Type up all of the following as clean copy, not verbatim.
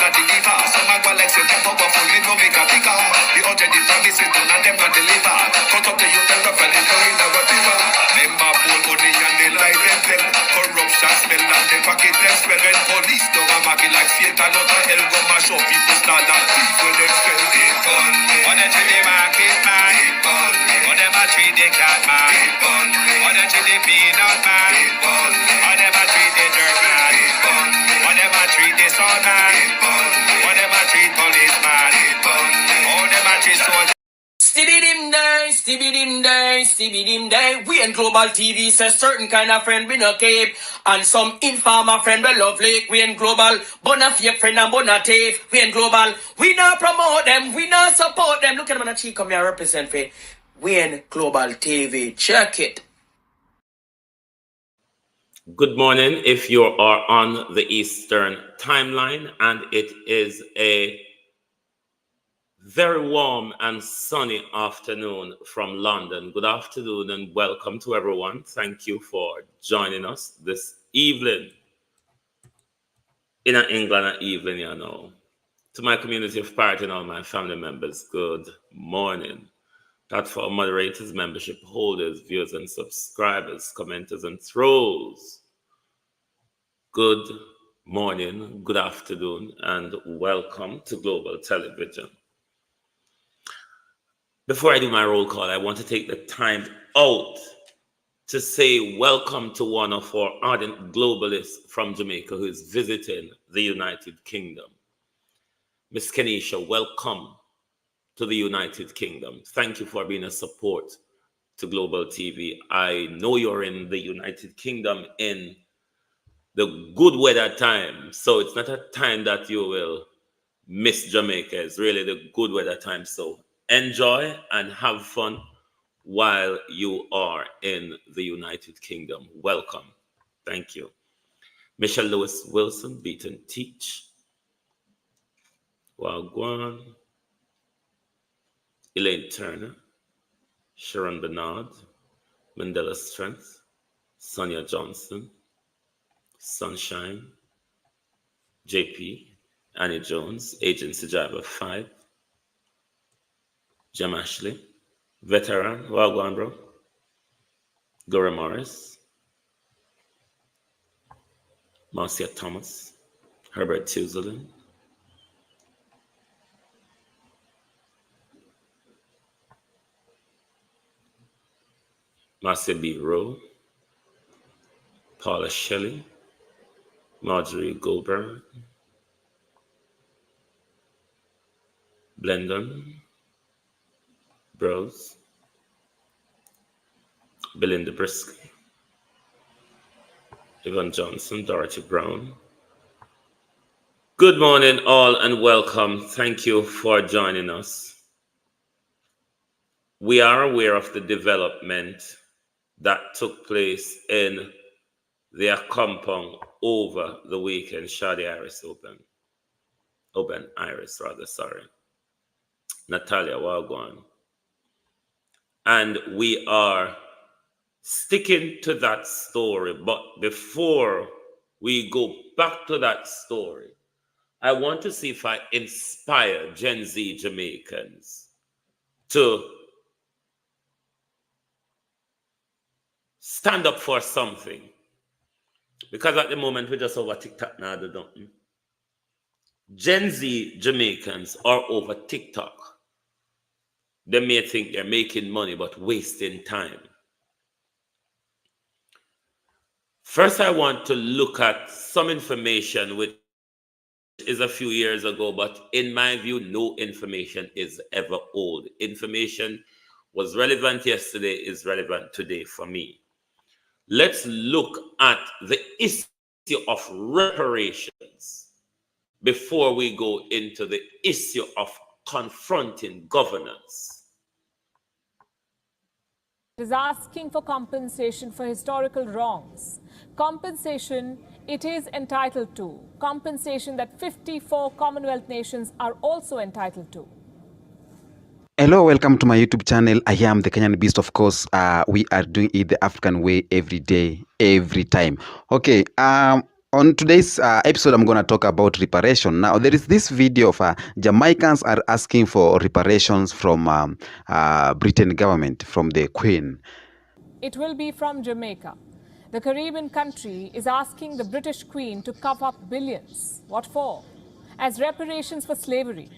a deliver. Some a go like say them powerful, me no make a bigger. The urgent the promises done and them not deliver. Cut up the youth and rough and it's going a river. Remember bold money and they lie them tell. Corruption smell and they pocket them spell. When police don't a market like Satan out of hell go mash up people start and people them spell. What they treat the market man, what them a treat the cat man, what they treat the peanut man, what them a treat the dirt man, what them a treat the son man, what them a treat policeman, how them a treat soldier. Stibby dim day. We in Global TV says certain kind of friend we no cape. And some informer friend we love Lake. We in Global, bona fake friend and bona tape. We in Global, we not promote them, we not support them. Look at them and cheek come here represent for we in Global TV. Check it. Good morning if you are on the Eastern timeline, and it is a very warm and sunny afternoon from London. Good afternoon and welcome to everyone. Thank you for joining us this evening. In England evening, you know. To my community of party and all my family members, good morning. Platform moderators, membership holders, viewers and subscribers, commenters and trolls. Good morning, good afternoon, and welcome to Global Television. Before I do my roll call, I want to take the time out to say welcome to one of our ardent globalists from Jamaica who is visiting the United Kingdom. Miss Kenisha, welcome to the United Kingdom. Thank you for being a support to Global TV. I know you're in the United Kingdom in the good weather time, so it's not a time that you will miss Jamaica. It's really the good weather time, so enjoy and have fun while you are in the United Kingdom. Welcome. Thank you. Michelle Lewis Wilson, Beaton Teach. Wagwan. Elaine Turner. Sharon Bernard. Mandela Strength. Sonia Johnson. Sunshine. JP. Annie Jones. Agency Driver 5. Jam Ashley, Veteran, Wagwan bro, Dora Morris, Marcia Thomas, Herbert Tuzelin, Marcia B. Rowe, Paula Shelley, Marjorie Goldberg, Blendon, Bros, Belinda Briscoe, Yvonne Johnson, Dorothy Brown. Good morning, all, and welcome. Thank you for joining us. We are aware of the development that took place in their compound over the weekend. Shadi Iris Open Iris, rather, sorry. Natalia Wagwan. And we are sticking to that story. But before we go back to that story, I want to see if I inspire Gen Z Jamaicans to stand up for something. Because at the moment, we're just over TikTok now, don't we? Gen Z Jamaicans are over TikTok. They may think they're making money, but wasting time. First, I want to look at some information which is a few years ago, but in my view, no information is ever old. Information was relevant yesterday, is relevant today for me. Let's look at the issue of reparations before we go into the issue of confronting governance. It is asking for compensation for historical wrongs. Compensation it is entitled to. Compensation that 54 Commonwealth nations are also entitled to. Hello, welcome to my YouTube channel. I am the Kenyan Beast, of course. We are doing it the African way every day, every time. Okay, On today's episode, I'm going to talk about reparation. Now, there is this video of Jamaicans are asking for reparations from Britain government, from the Queen. It will be from Jamaica. The Caribbean country is asking the British Queen to cough up billions. What for? As reparations for slavery.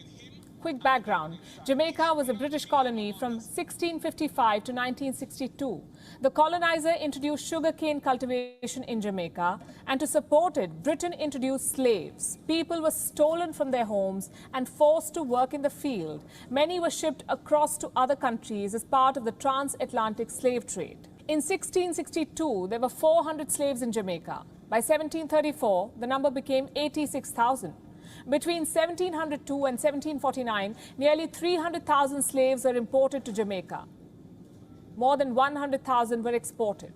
Quick background. Jamaica was a British colony from 1655 to 1962. The colonizer introduced sugarcane cultivation in Jamaica, and to support it, Britain introduced slaves. People were stolen from their homes and forced to work in the field. Many were shipped across to other countries as part of the transatlantic slave trade. In 1662, there were 400 slaves in Jamaica. By 1734, the number became 86,000. Between 1702 and 1749, nearly 300,000 slaves were imported to Jamaica. More than 100,000 were exported.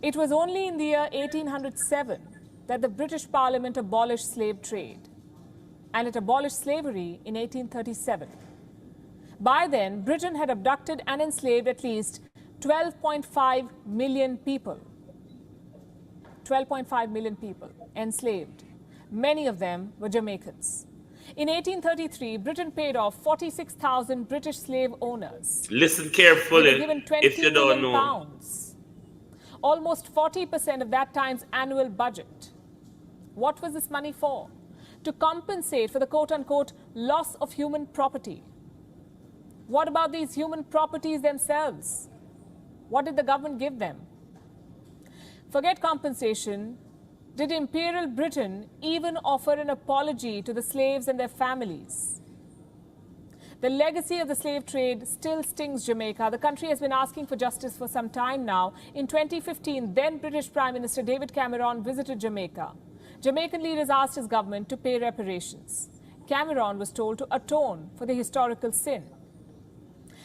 It was only in the year 1807 that the British Parliament abolished slave trade, and it abolished slavery in 1837. By then, Britain had abducted and enslaved at least 12.5 million people. 12.5 million people enslaved. Many of them were Jamaicans. In 1833, Britain paid off 46,000 British slave owners. Listen carefully. They were given 20 if you don't million know. pounds, almost 40% of that time's annual budget. What was this money for? To compensate for the quote-unquote loss of human property. What about these human properties themselves? What did the government give them? Forget compensation. Did Imperial Britain even offer an apology to the slaves and their families? The legacy of the slave trade still stings Jamaica. The country has been asking for justice for some time now. In 2015, then British Prime Minister David Cameron visited Jamaica. Jamaican leaders asked his government to pay reparations. Cameron was told to atone for the historical sin.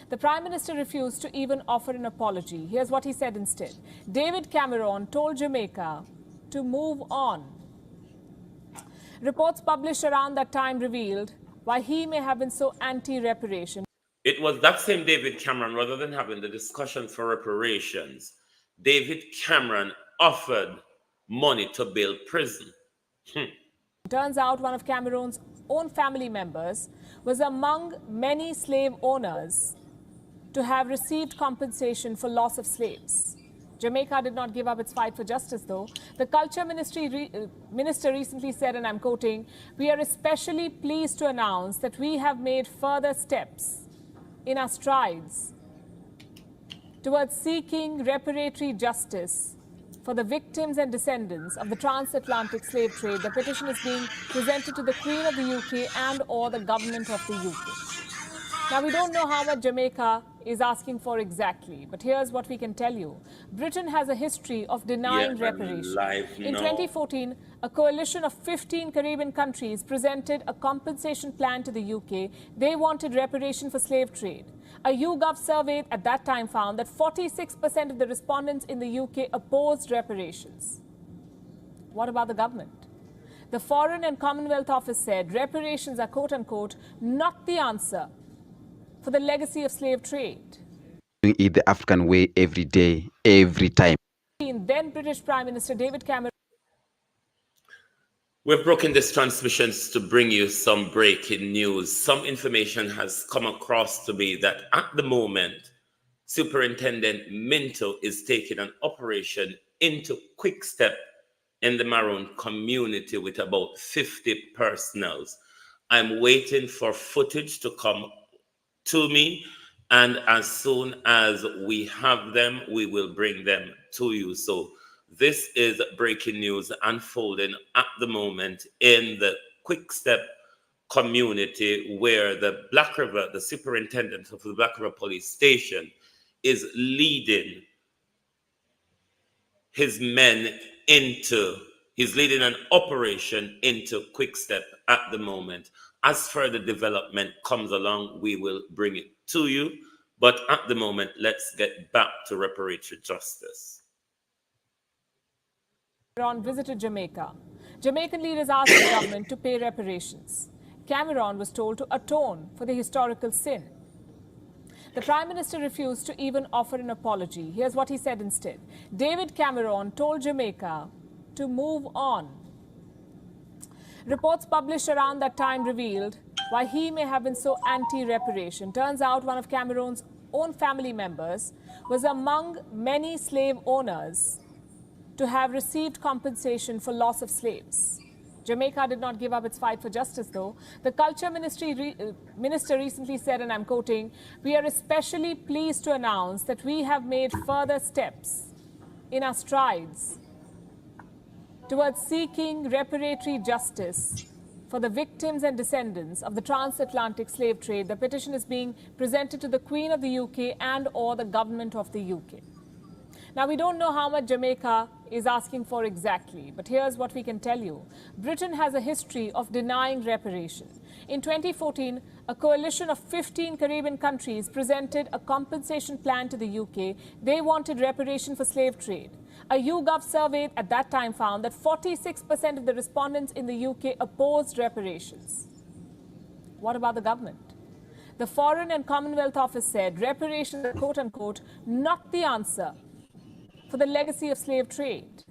The Prime Minister refused to even offer an apology. Here's what he said instead. David Cameron told Jamaica to move on. Reports published around that time revealed why he may have been so anti-reparation. It was that same David Cameron, rather than having the discussion for reparations, David Cameron offered money to build prison. Turns out one of Cameron's own family members was among many slave owners to have received compensation for loss of slaves. Jamaica did not give up its fight for justice, though. The Culture Minister recently said, and I'm quoting, "We are especially pleased to announce that we have made further steps in our strides towards seeking reparatory justice for the victims and descendants of the transatlantic slave trade. The petition is being presented to the Queen of the UK and or the government of the UK." Now, we don't know how much Jamaica is asking for exactly, but here's what we can tell you. Britain has a history of denying reparations. In 2014, a coalition of 15 Caribbean countries presented a compensation plan to the UK. They wanted reparation for slave trade. A YouGov survey at that time found that 46% of the respondents in the UK opposed reparations. What about the government? The Foreign and Commonwealth Office said reparations are, quote-unquote, not the answer for the legacy of slave trade. Doing it the African way every day, every time. Then British Prime Minister David Cameron. We've broken this transmission to bring you some breaking news. Some information has come across to me that at the moment, Superintendent Minto is taking an operation into Quick Step in the Maroon community with about 50 personnel. I'm waiting for footage to come to me, and as soon as we have them, we will bring them to you. So this is breaking news unfolding at the moment in the Quick Step community, where the Black River, the superintendent of the Black River Police Station, is leading his men he's leading an operation into Quick Step at the moment. As further development comes along, we will bring it to you. But at the moment, let's get back to reparatory justice. Cameron visited Jamaica. Jamaican leaders asked the government to pay reparations. Cameron was told to atone for the historical sin. The Prime Minister refused to even offer an apology. Here's what he said instead. David Cameron told Jamaica to move on. Reports published around that time revealed why he may have been so anti-reparation. Turns out one of Cameroon's own family members was among many slave owners to have received compensation for loss of slaves. Jamaica did not give up its fight for justice, though. The culture minister recently said, and I'm quoting, "We are especially pleased to announce that we have made further steps in our strides towards seeking reparatory justice for the victims and descendants of the transatlantic slave trade. The petition is being presented to the Queen of the UK and or the government of the UK." Now, we don't know how much Jamaica is asking for exactly, but here's what we can tell you. Britain has a history of denying reparation. In 2014, a coalition of 15 Caribbean countries presented a compensation plan to the UK. They wanted reparation for slave trade. A YouGov survey at that time found that 46% of the respondents in the UK opposed reparations. What about the government? The Foreign and Commonwealth Office said reparations are, quote unquote, not the answer for the legacy of slave trade.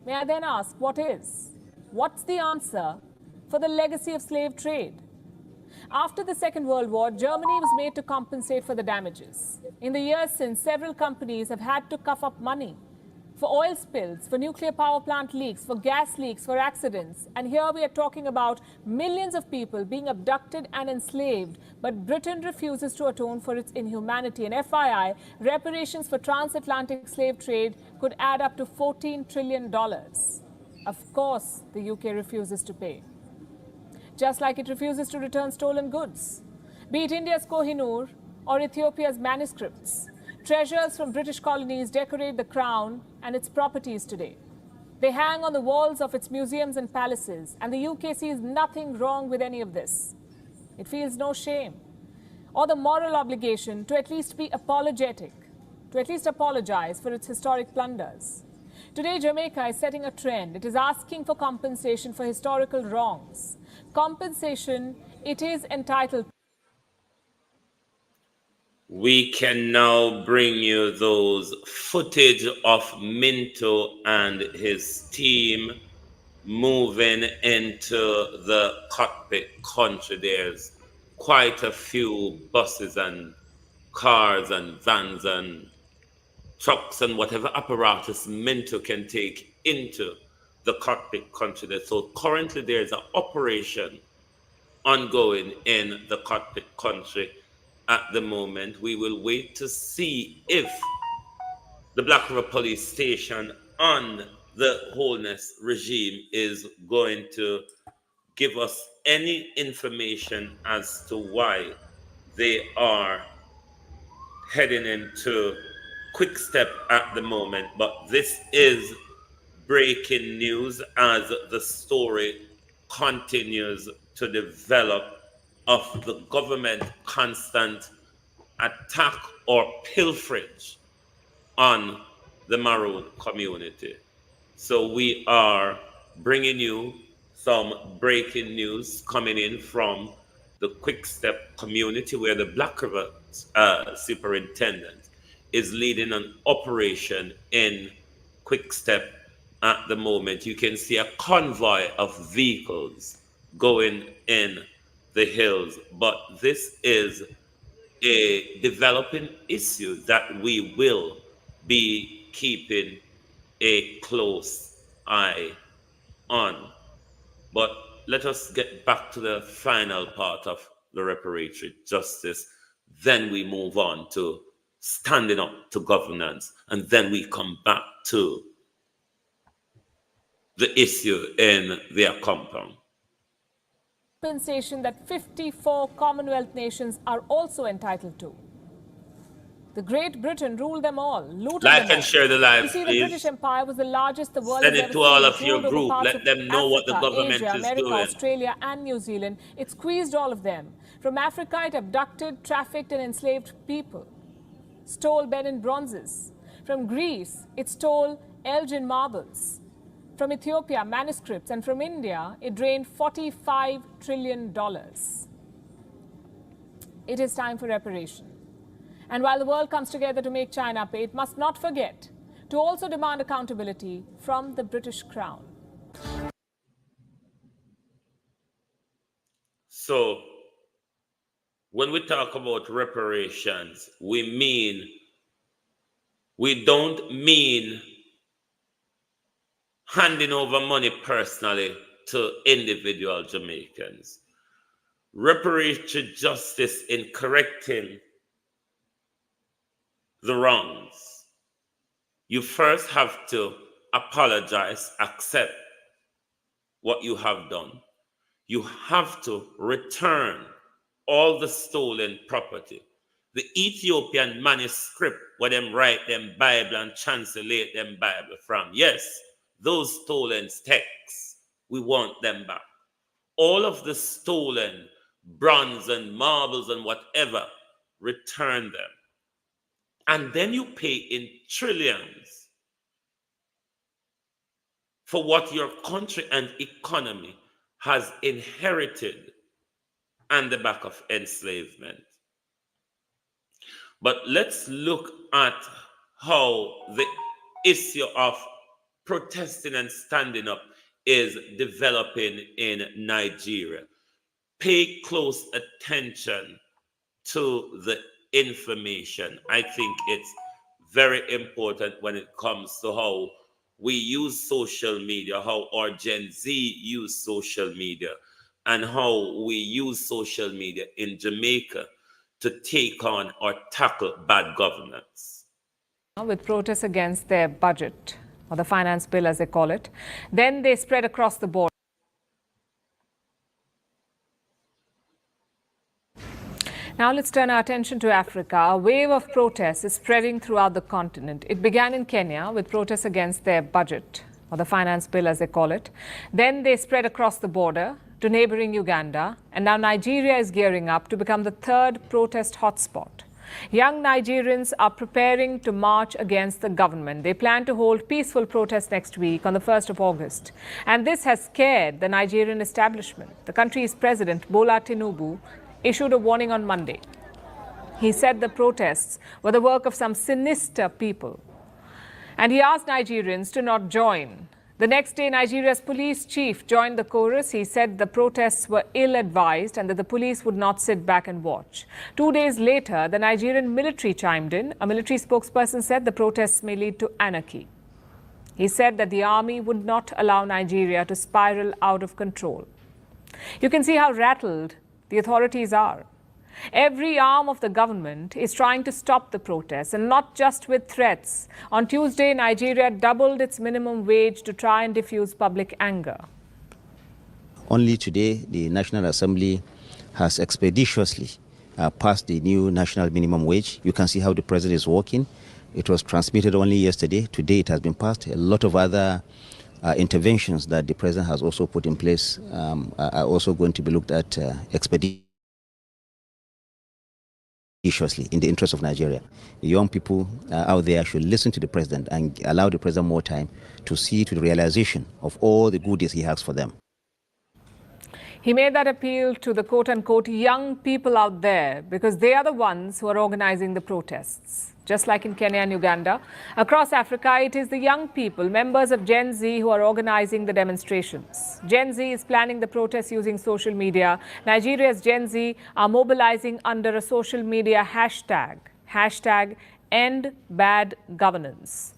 May I then ask, what is? What's the answer for the legacy of slave trade? After the Second World War, Germany was made to compensate for the damages. In the years since, several companies have had to cough up money for oil spills, for nuclear power plant leaks, for gas leaks, for accidents. And here we are talking about millions of people being abducted and enslaved, but Britain refuses to atone for its inhumanity. And FYI, reparations for transatlantic slave trade could add up to $14 trillion. Of course, the UK refuses to pay. Just like it refuses to return stolen goods, be it India's Kohinoor or Ethiopia's manuscripts. Treasures from British colonies decorate the crown and its properties today. They hang on the walls of its museums and palaces, and the UK sees nothing wrong with any of this. It feels no shame or the moral obligation to at least be apologetic, to at least apologize for its historic blunders. Today, Jamaica is setting a trend. It is asking for compensation for historical wrongs. Compensation it is entitled to. We can now bring you those footage of Minto and his team moving into the cockpit country. There's quite a few buses and cars and vans and trucks and whatever apparatus Minto can take into the cockpit country. So currently there's an operation ongoing in the cockpit country. At the moment, we will wait to see if the Black River Police Station on the Holness regime is going to give us any information as to why they are heading into quick step at the moment. But this is breaking news as the story continues to develop of the government constant attack or pilferage on the Maroon community. So we are bringing you some breaking news coming in from the Quick Step community, where the Black River superintendent is leading an operation in Quick Step at the moment. You can see a convoy of vehicles going in the hills, but this is a developing issue that we will be keeping a close eye on. But let us get back to the final part of the reparatory justice. Then we move on to standing up to governance, and then we come back to the issue in their compound. Compensation that 54 Commonwealth nations are also entitled to. The Great Britain ruled them all, looted like them and all. share the live, You see, please. the British Empire was the largest the world Send has it ever to all seen. of your Ruled over group. parts Let of them know what the Africa, government Asia, is America, doing. Australia, and New Zealand. It squeezed all of them. From Africa, it abducted, trafficked, and enslaved people. Stole Benin bronzes. From Greece, it stole Elgin marbles. From Ethiopia, manuscripts. And from India, it drained $45 trillion. It is time for reparation. And while the world comes together to make China pay, it must not forget to also demand accountability from the British Crown. So, when we talk about reparations, we don't mean handing over money personally to individual Jamaicans. Reparation justice in correcting the wrongs. You first have to apologize, accept what you have done. You have to return all the stolen property. The Ethiopian manuscript where them write them Bible and translate them Bible from. Yes, those stolen texts, we want them back. All of the stolen bronze and marbles and whatever, return them. And then you pay in trillions for what your country and economy has inherited on the back of enslavement. But let's look at how the issue of protesting and standing up is developing in Nigeria. Pay close attention to the information. I think it's very important when it comes to how we use social media, how our Gen Z use social media, and how we use social media in Jamaica to take on or tackle bad governance. With protests against their budget, or the finance bill as they call it, then they spread across the board. Now let's turn our attention to Africa. A wave of protests is spreading throughout the continent. It began in Kenya with protests against their budget, or the finance bill as they call it. Then they spread across the border to neighboring Uganda, and now Nigeria is gearing up to become the third protest hotspot. Young Nigerians are preparing to march against the government. They plan to hold peaceful protests next week on the 1st of August. And this has scared the Nigerian establishment. The country's president, Bola Tinubu, issued a warning on Monday. He said the protests were the work of some sinister people. And he asked Nigerians to not join. The next day, Nigeria's police chief joined the chorus. He said the protests were ill-advised and that the police would not sit back and watch. 2 days later, the Nigerian military chimed in. A military spokesperson said the protests may lead to anarchy. He said that the army would not allow Nigeria to spiral out of control. You can see how rattled the authorities are. Every arm of the government is trying to stop the protests, and not just with threats. On Tuesday, Nigeria doubled its minimum wage to try and diffuse public anger. Only today, the National Assembly has expeditiously passed the new national minimum wage. You can see how the president is working. It was transmitted only yesterday. Today, it has been passed. A lot of other interventions that the president has also put in place are also going to be looked at expeditiously in the interest of Nigeria. The young people out there should listen to the president and allow the president more time to see to the realization of all the goodies he has for them. He made that appeal to the quote-unquote young people out there because they are the ones who are organizing the protests. Just like in Kenya and Uganda, across Africa, it is the young people, members of Gen Z, who are organizing the demonstrations. Gen Z is planning the protests using social media. Nigeria's Gen Z are mobilizing under a social media hashtag End Bad Governance.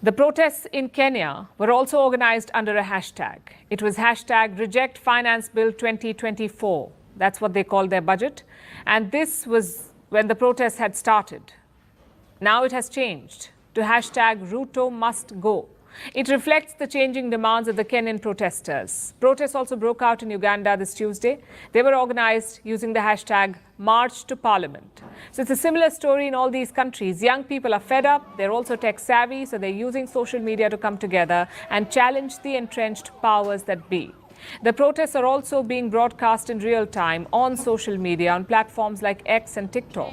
The protests in Kenya were also organized under a hashtag. It was hashtag Reject Finance Bill 2024. That's what they call their budget. And this was when the protests had started. Now it has changed to hashtag Ruto Must Go. It reflects the changing demands of the Kenyan protesters. Protests also broke out in Uganda this Tuesday. They were organized using the hashtag March to Parliament. So it's a similar story in all these countries. Young people are fed up. They're also tech savvy, so they're using social media to come together and challenge the entrenched powers that be. The protests are also being broadcast in real time on social media on platforms like X and TikTok.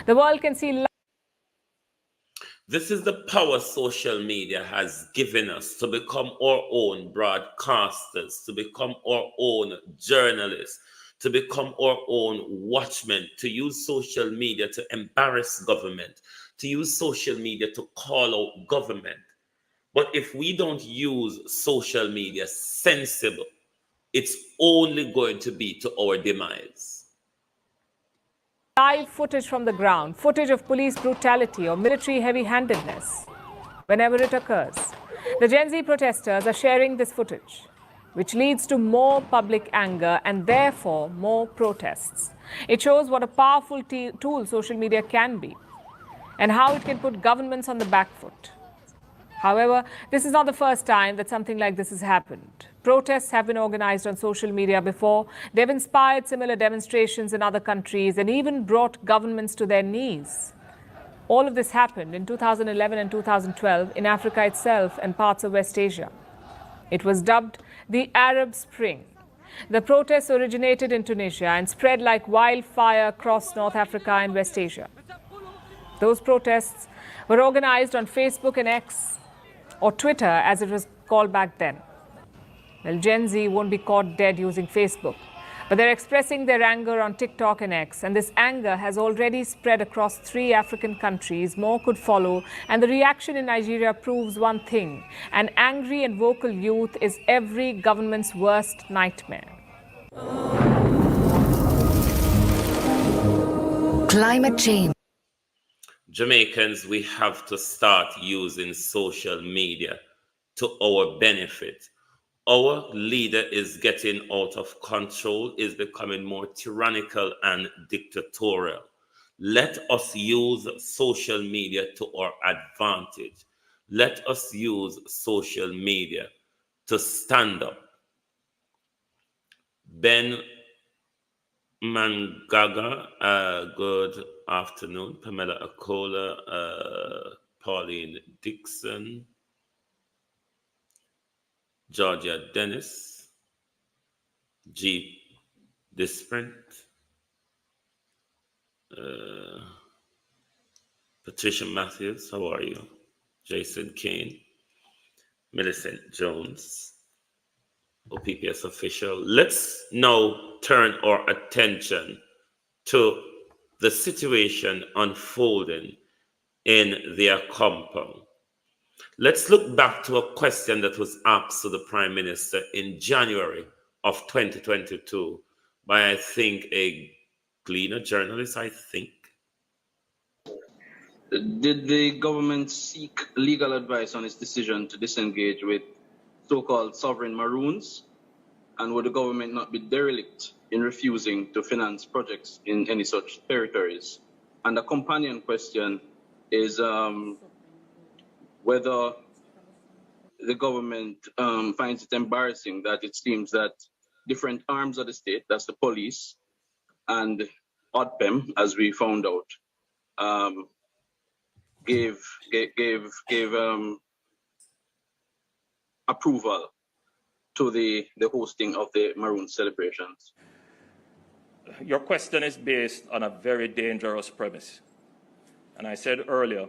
The world can see. This is the power social media has given us to become our own broadcasters, to become our own journalists, to become our own watchmen, to use social media to embarrass government, to use social media to call out government. But if we don't use social media sensible, it's only going to be to our demise. Live footage from the ground, footage of police brutality or military heavy-handedness whenever it occurs. The Gen Z protesters are sharing this footage, which leads to more public anger and therefore more protests. It shows what a powerful tool social media can be and how it can put governments on the back foot. However, this is not the first time that something like this has happened. Protests have been organized on social media before. They've inspired similar demonstrations in other countries and even brought governments to their knees. All of this happened in 2011 and 2012 in Africa itself and parts of West Asia. It was dubbed the Arab Spring. The protests originated in Tunisia and spread like wildfire across North Africa and West Asia. Those protests were organized on Facebook and X, or Twitter as it was called back then. Well, Gen Z won't be caught dead using Facebook, but they're expressing their anger on TikTok and X, and this anger has already spread across 3 African countries. More could follow, and the reaction in Nigeria proves one thing: an angry and vocal youth is every government's worst nightmare. Climate change. Jamaicans, we have to start using social media to our benefit. Our leader is getting out of control, is becoming more tyrannical and dictatorial. Let us use social media to our advantage. Let us use social media to stand up. Ben Mangaga, good afternoon. Pamela Akola, Pauline Dixon, Georgia Dennis, Jeep Disprint, Patricia Matthews, how are you? Jason Kane, Millicent Jones, OPPS official. Let's now turn our attention to the situation unfolding in their compound. Let's look back to a question that was asked to the Prime Minister in January of 2022 by, I think, a Gleaner journalist, I think. Did the government seek legal advice on its decision to disengage with so-called sovereign Maroons? And would the government not be derelict in refusing to finance projects in any such territories? And the companion question is whether the government finds it embarrassing that it seems that different arms of the state, that's the police and ODPEM, as we found out, gave approval to the hosting of the Maroon celebrations. Your question is based on a very dangerous premise. And I said earlier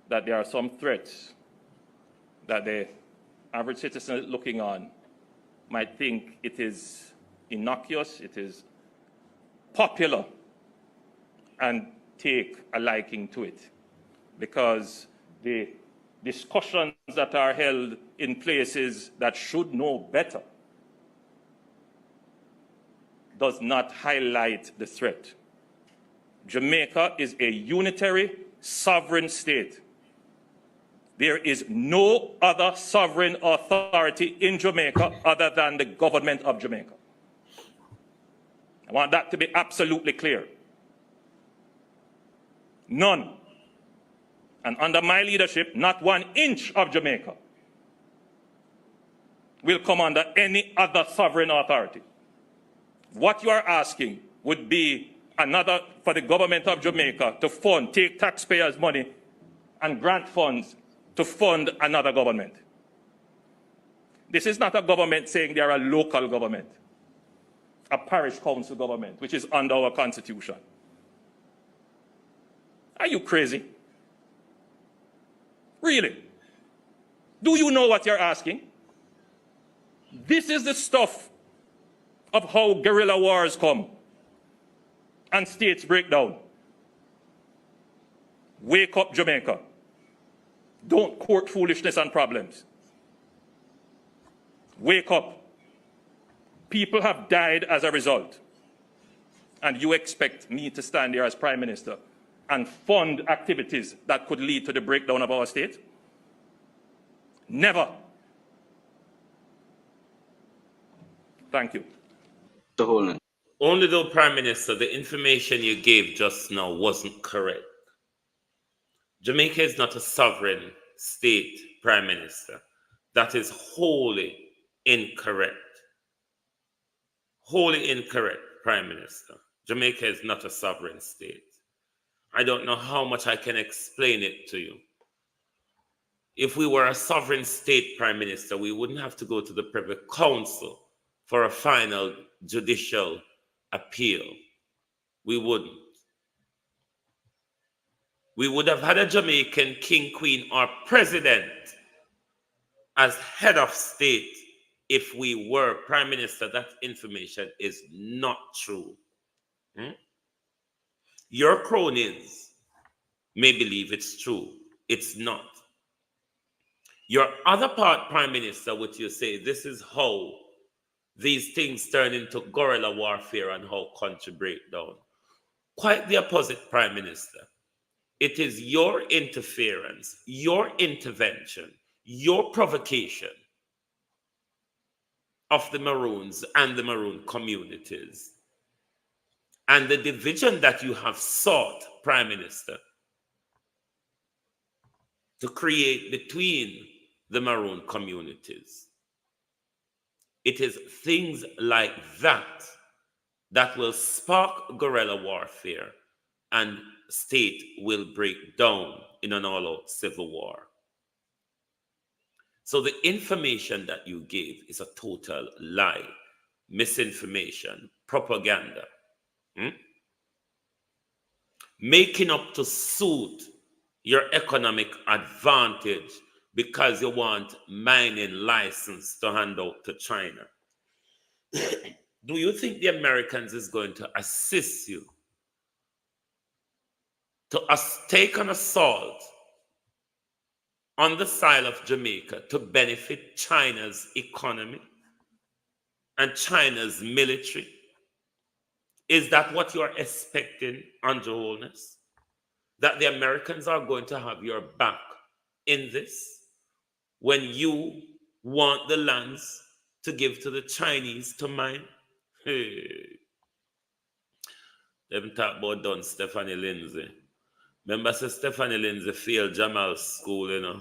that there are some threats that the average citizen looking on might think it is innocuous, it is popular, and take a liking to it. Because the discussions that are held in places that should know better does not highlight the threat. Jamaica is a unitary, sovereign state. There is no other sovereign authority in Jamaica other than the government of Jamaica. I want that to be absolutely clear. None. And under my leadership, not 1 inch of Jamaica will come under any other sovereign authority. What you are asking would be another for the government of Jamaica to fund, take taxpayers' money and grant funds to fund another government. This is not a government saying they are a local government, a parish council government, which is under our constitution. Are you crazy? Really? Do you know what you're asking? This is the stuff of how guerrilla wars come and states break down. Wake up, Jamaica. Don't court foolishness and problems. Wake up. People have died as a result. And you expect me to stand here as Prime Minister and fund activities that could lead to the breakdown of our state? Never. Thank you. Mr. Holness. Only though, Prime Minister, the information you gave just now wasn't correct. Jamaica is not a sovereign state, Prime Minister. That is wholly incorrect. Wholly incorrect, Prime Minister. Jamaica is not a sovereign state. I don't know how much I can explain it to you. If we were a sovereign state, Prime Minister, we wouldn't have to go to the Privy Council for a final judicial appeal. We wouldn't. We would have had a Jamaican king, queen, or president as head of state if we were Prime Minister. That information is not true. Your cronies may believe it's true. It's not. Your other part, Prime Minister, which you say, this is how these things turn into guerrilla warfare and how country break down. Quite the opposite, Prime Minister. It is your interference, your intervention, your provocation of the Maroons and the Maroon communities, and the division that you have sought, Prime Minister, to create between the Maroon communities. It is things like that that will spark guerrilla warfare, and state will break down in an all-out civil war. So the information that you gave is a total lie, misinformation, propaganda. Making up to suit your economic advantage because you want mining license to hand out to China. Do you think the Americans is going to assist you to take an assault on the soil of Jamaica to benefit China's economy and China's military? Is that what you're expecting, Andrew Holness? That the Americans are going to have your back in this when you want the lands to give to the Chinese to mine? Hey. Them talk about Don Stephanie Lindsay. Remember, say Stephanie Lindsay failed Jamal's school, you know.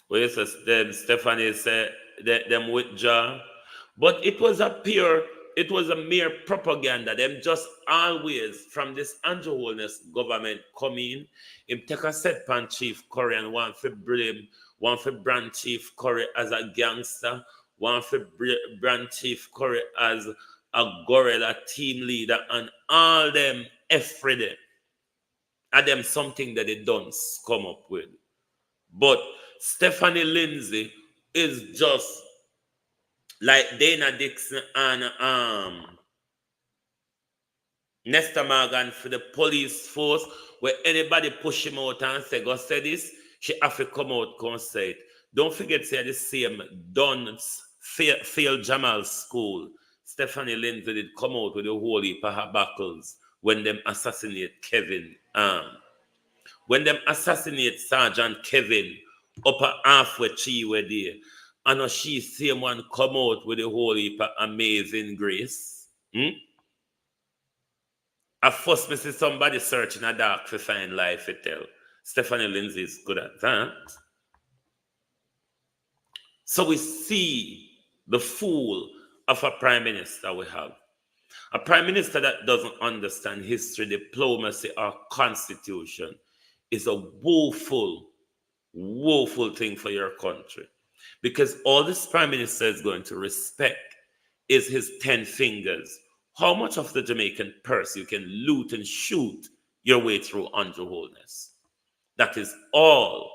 Where then Stephanie said them withdraw. But it was a mere propaganda. Them just always, from this Andrew Holness government coming, him take a set pan Chief Curry and one for blame, one for brand Chief Curry as a gangster, one for brand Chief Curry as a guerrilla team leader, and all them every and them something that they don't come up with. But Stephanie Lindsay is just like Dana Dixon and Nestor Morgan for the police force, where anybody push him out and say, go say this, she have to come out and say it. Don't forget, say the same Don's failed Jamal school. Stephanie Lindsay did come out with a whole heap of her buckles when them assassinate Kevin. When them assassinate Sergeant Kevin, upper halfway tree were there. I know she same one come out with a whole heap of amazing grace. At first, me see somebody searching a dark to find life, it tell. Stephanie Lindsay is good at that. So we see the fool of a prime minister we have. A prime minister that doesn't understand history, diplomacy, or constitution is a woeful thing for your country. Because all this prime minister is going to respect is his 10 fingers. How much of the Jamaican purse you can loot and shoot your way through Andrew Holness. That is all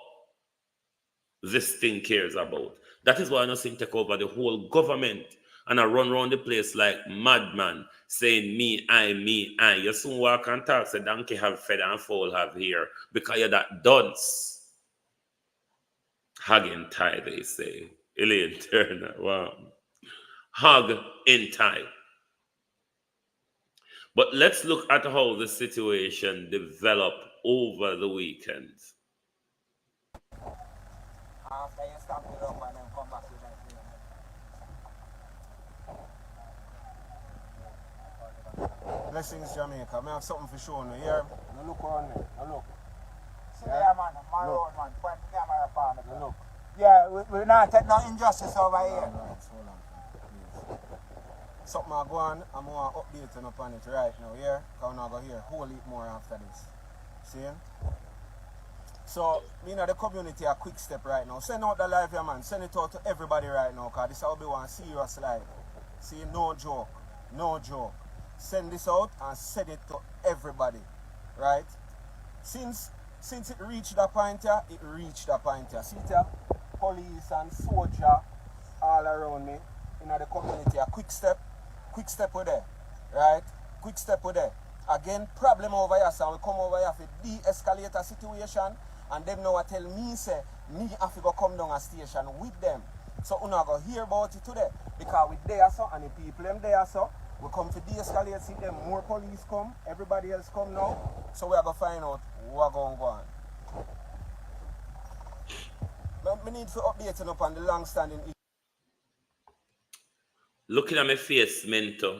this thing cares about. That is why I don't think take over the whole government and I run around the place like madman, saying me, I, me, I. You soon walk and talk, say donkey have fed and fowl have here, because you're that dunce. Hog in tie, they say. Elaine Turner, wow. Hog in tie. But let's look at how the situation developed over the weekend. After you stop it up and then come back to that. Blessings, Jamaica. I have something for showing you here. Now look around me. Now look. See there, man. Maroon, man. Point the camera for me. Now look. Yeah, we're not taking no injustice over here. Hold on, please. Something I go on, I'm going to update you upon it right now, here. Because I'm not going to hear a whole heap more after this. See? So, me know the community a quick step right now. Send out the live, yeah, man. Send it out to everybody right now, because this will be one serious live. See, no joke. No joke. Send this out and send it to everybody. Right? Since it reached that point here, it reached that point here. See there? Police and soldier all around me in the community. A quick step with there. Right? Quick step with there. Again, problem over here, so we come over here to de-escalate a situation. And them now tell me, say, me have to go come down a station with them. So we're not going to hear about it today. Because we there so, and the people them there so, we come to de-escalate, see them, more police come, everybody else come now. So we are going to find out what's going to go on. We need to update you upon the long-standing issue. Looking at my face, mentor,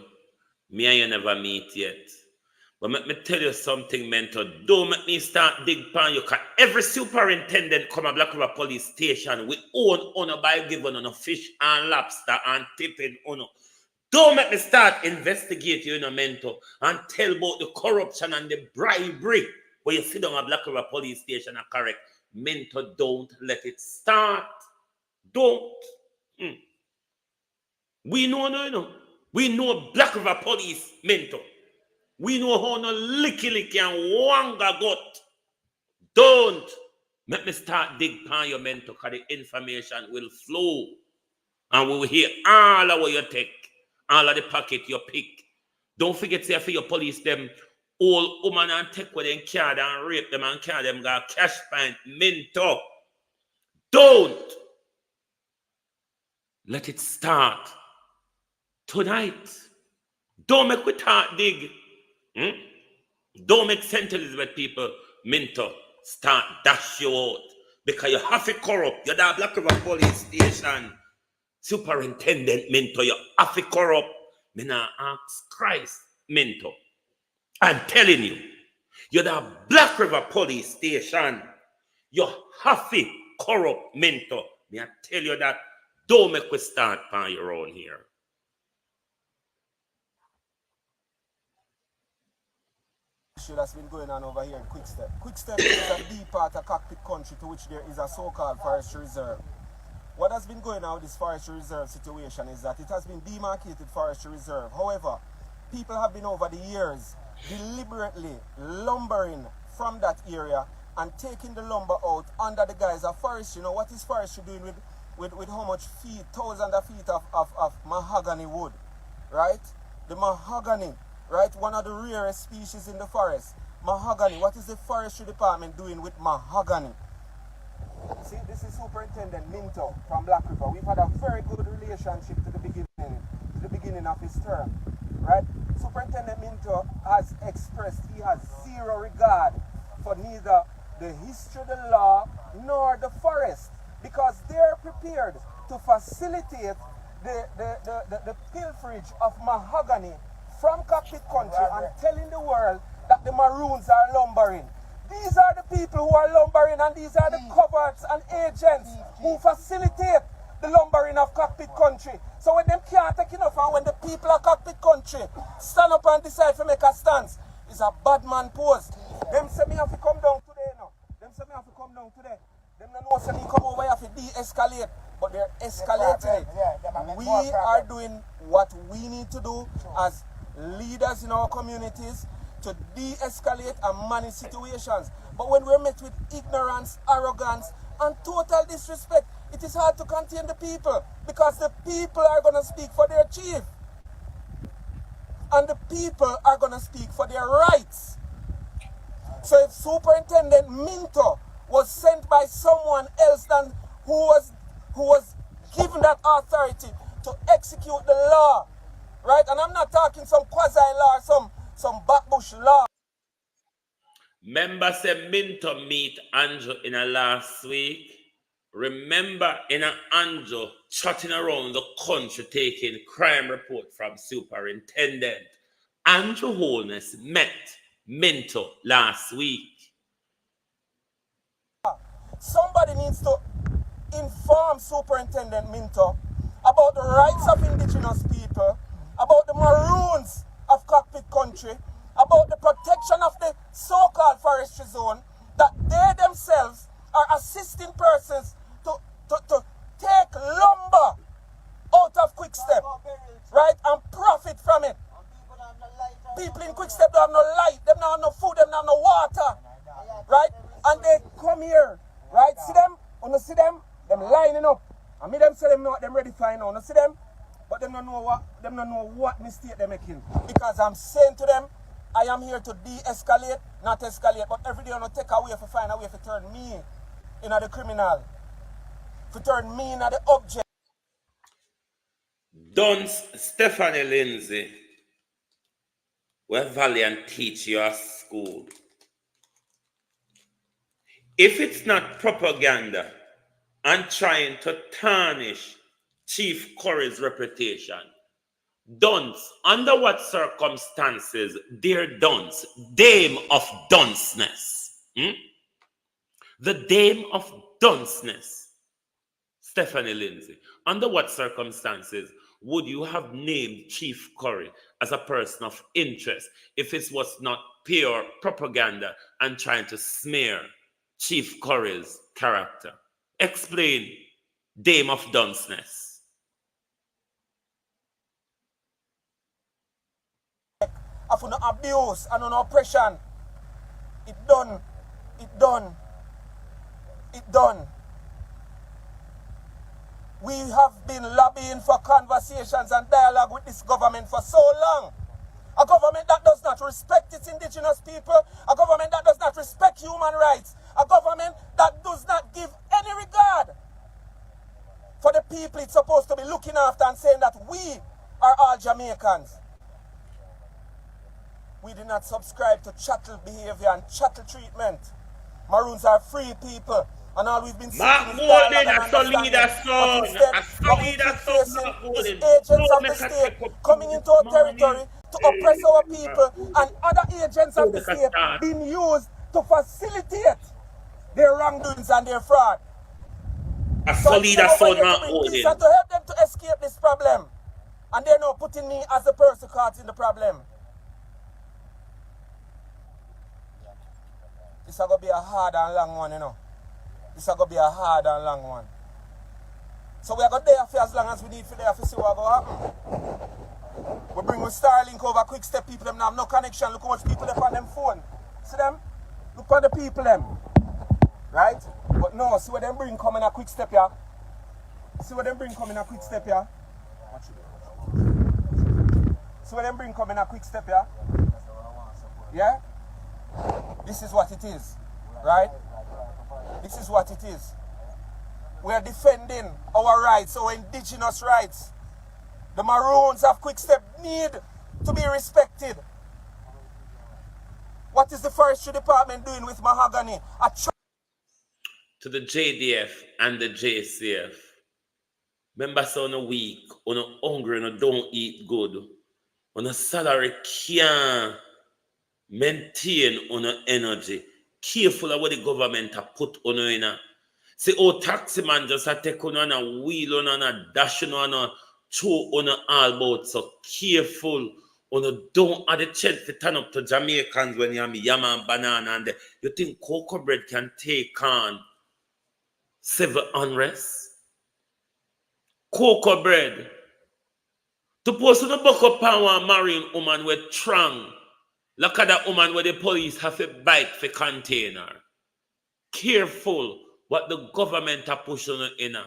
me and you never meet yet. But let me tell you something, mentor. Don't make me start dig pan you, because every superintendent come a Black River police station with own honor by giving on a fish and lobster and tipping honor. Don't make me start investigating you, mentor, and tell about the corruption and the bribery where you sit down a Black River police station are correct. Mentor, don't let it start. Don't. We know. We know Black River police, mentor. We know how no licky and wanga got. Don't make me start dig pan your mentor, because the information will flow. And we will hear all of what you take, all of the packet you pick. Don't forget to say for your police them all woman and take with them card and rape them and carry them got cash point mentor. Don't let it start tonight. Don't make we start dig. Don't make St. Elizabeth people mentor start dash you out, because you have to corrupt. You're the Black River police station superintendent mentor. You have to corrupt. Me now ask Christ mentor. I'm telling you, you're the Black River police station. You have to corrupt mentor. Me I tell you that. Don't make we start on your own here. That's been going on over here in Quickstep. Quickstep is a deep part of cockpit country to which there is a so-called forestry reserve. What has been going on with this forestry reserve situation is that it has been demarcated forestry reserve. However, people have been over the years deliberately lumbering from that area and taking the lumber out under the guise of forestry. You know, what is forestry doing with how much feet, thousands of feet of mahogany wood, right? The mahogany, right? One of the rarest species in the forest. Mahogany. What is the forestry department doing with mahogany? See, this is Superintendent Minto from Black River. We've had a very good relationship to the beginning of his term, right? Superintendent Minto has expressed he has zero regard for neither the history, the law, nor the forest, because they're prepared to facilitate the pilferage of mahogany from cockpit country and telling the world that the Maroons are lumbering. These are the people who are lumbering, and these are the coverts and agents who facilitate the lumbering of cockpit country. So when them can't take enough, and when the people of cockpit country stand up and decide to make a stance, it's a bad man pose. Them say me have to come down today now. Them say me have to come down today. Them don't know say me come over here to de-escalate, but they're escalating it. We are doing what we need to do as leaders in our communities to de-escalate and manage situations. But when we're met with ignorance, arrogance, and total disrespect, it is hard to contain the people because the people are going to speak for their chief. And the people are going to speak for their rights. So if Superintendent Minto was sent by someone else than who was given that authority to execute the law, right? And I'm not talking some quasi-law or some backbush law. Remember say Minto meet Andrew in a last week. Remember in a Andrew trotting around the country taking crime report from superintendent. Andrew Holness met Minto last week. Somebody needs to inform Superintendent Minto about the rights of indigenous people, about the Maroons of Cockpit Country, about the protection of the so-called forestry zone, that they themselves are assisting persons to take lumber out of Quickstep, right, and profit from it. People in Quickstep don't have no light, them don't have no food, them don't have no water, right? And they come here, right? See them? When you see them lining up. And me them say them know what them ready for now. You see them? But them don't know what mistake they're making. Because I'm saying to them, I am here to de-escalate, not escalate. But every day I'm going to take away to find a way to turn me into the criminal. To turn me into the object. Don't Stephanie Lindsay, where valiant teach you at school. If it's not propaganda and trying to tarnish Chief Curry's reputation, dunce, under what circumstances, dear dunce, dame of dunceness, the dame of dunceness, Stephanie Lindsay, under what circumstances would you have named Chief Curry as a person of interest if it was not pure propaganda and trying to smear Chief Curry's character? Explain, dame of dunceness. Of no abuse and no oppression. It done. We have been lobbying for conversations and dialogue with this government for so long. A government that does not respect its indigenous people, a government that does not respect human rights, a government that does not give any regard for the people it's supposed to be looking after and saying that we are all Jamaicans. We do not subscribe to chattel behavior and chattel treatment. Maroons are free people. And all we've been seeking is dialogue and understanding. But instead, what we keep facing is agents of the state coming into our territory to oppress our people, and other agents of the state being used to facilitate their wrongdoings and their fraud. So I'm to bring peace and to help them to escape this problem. And they're now putting me as the person caught in the problem. This is going to be a hard and long one, you know. This is going to be a hard and long one. So we are going to there for as long as we need for there to see what will happen. We bring with Starlink over Quickstep people, them now have no connection. Look how much people there on them phone. See them? Look at the people them. Right? But no, see what them bring coming a Quickstep here. See what them bring coming a Quickstep here. See what them bring coming a Quickstep here. Yeah? This is what it is, right? This is what it is. We are defending our rights, our indigenous rights. The Maroons of Quickstep need to be respected. What is the forestry department doing with mahogany? To the JDF and the JCF, members on a week, on a hungry, and don't eat good, on a salary can't maintain on energy. Careful of what the government have put on you in. See, oh, taxi man just a take on a wheel on a dash on a throw on a all about. So careful on a don't have the chance to turn up to Jamaicans when you have yam and banana and you think cocoa bread can take on civil unrest? Cocoa bread. To post on the buck up on a marine woman with trang. Look at that woman where the police have a bite for container. Careful what the government are pushing in.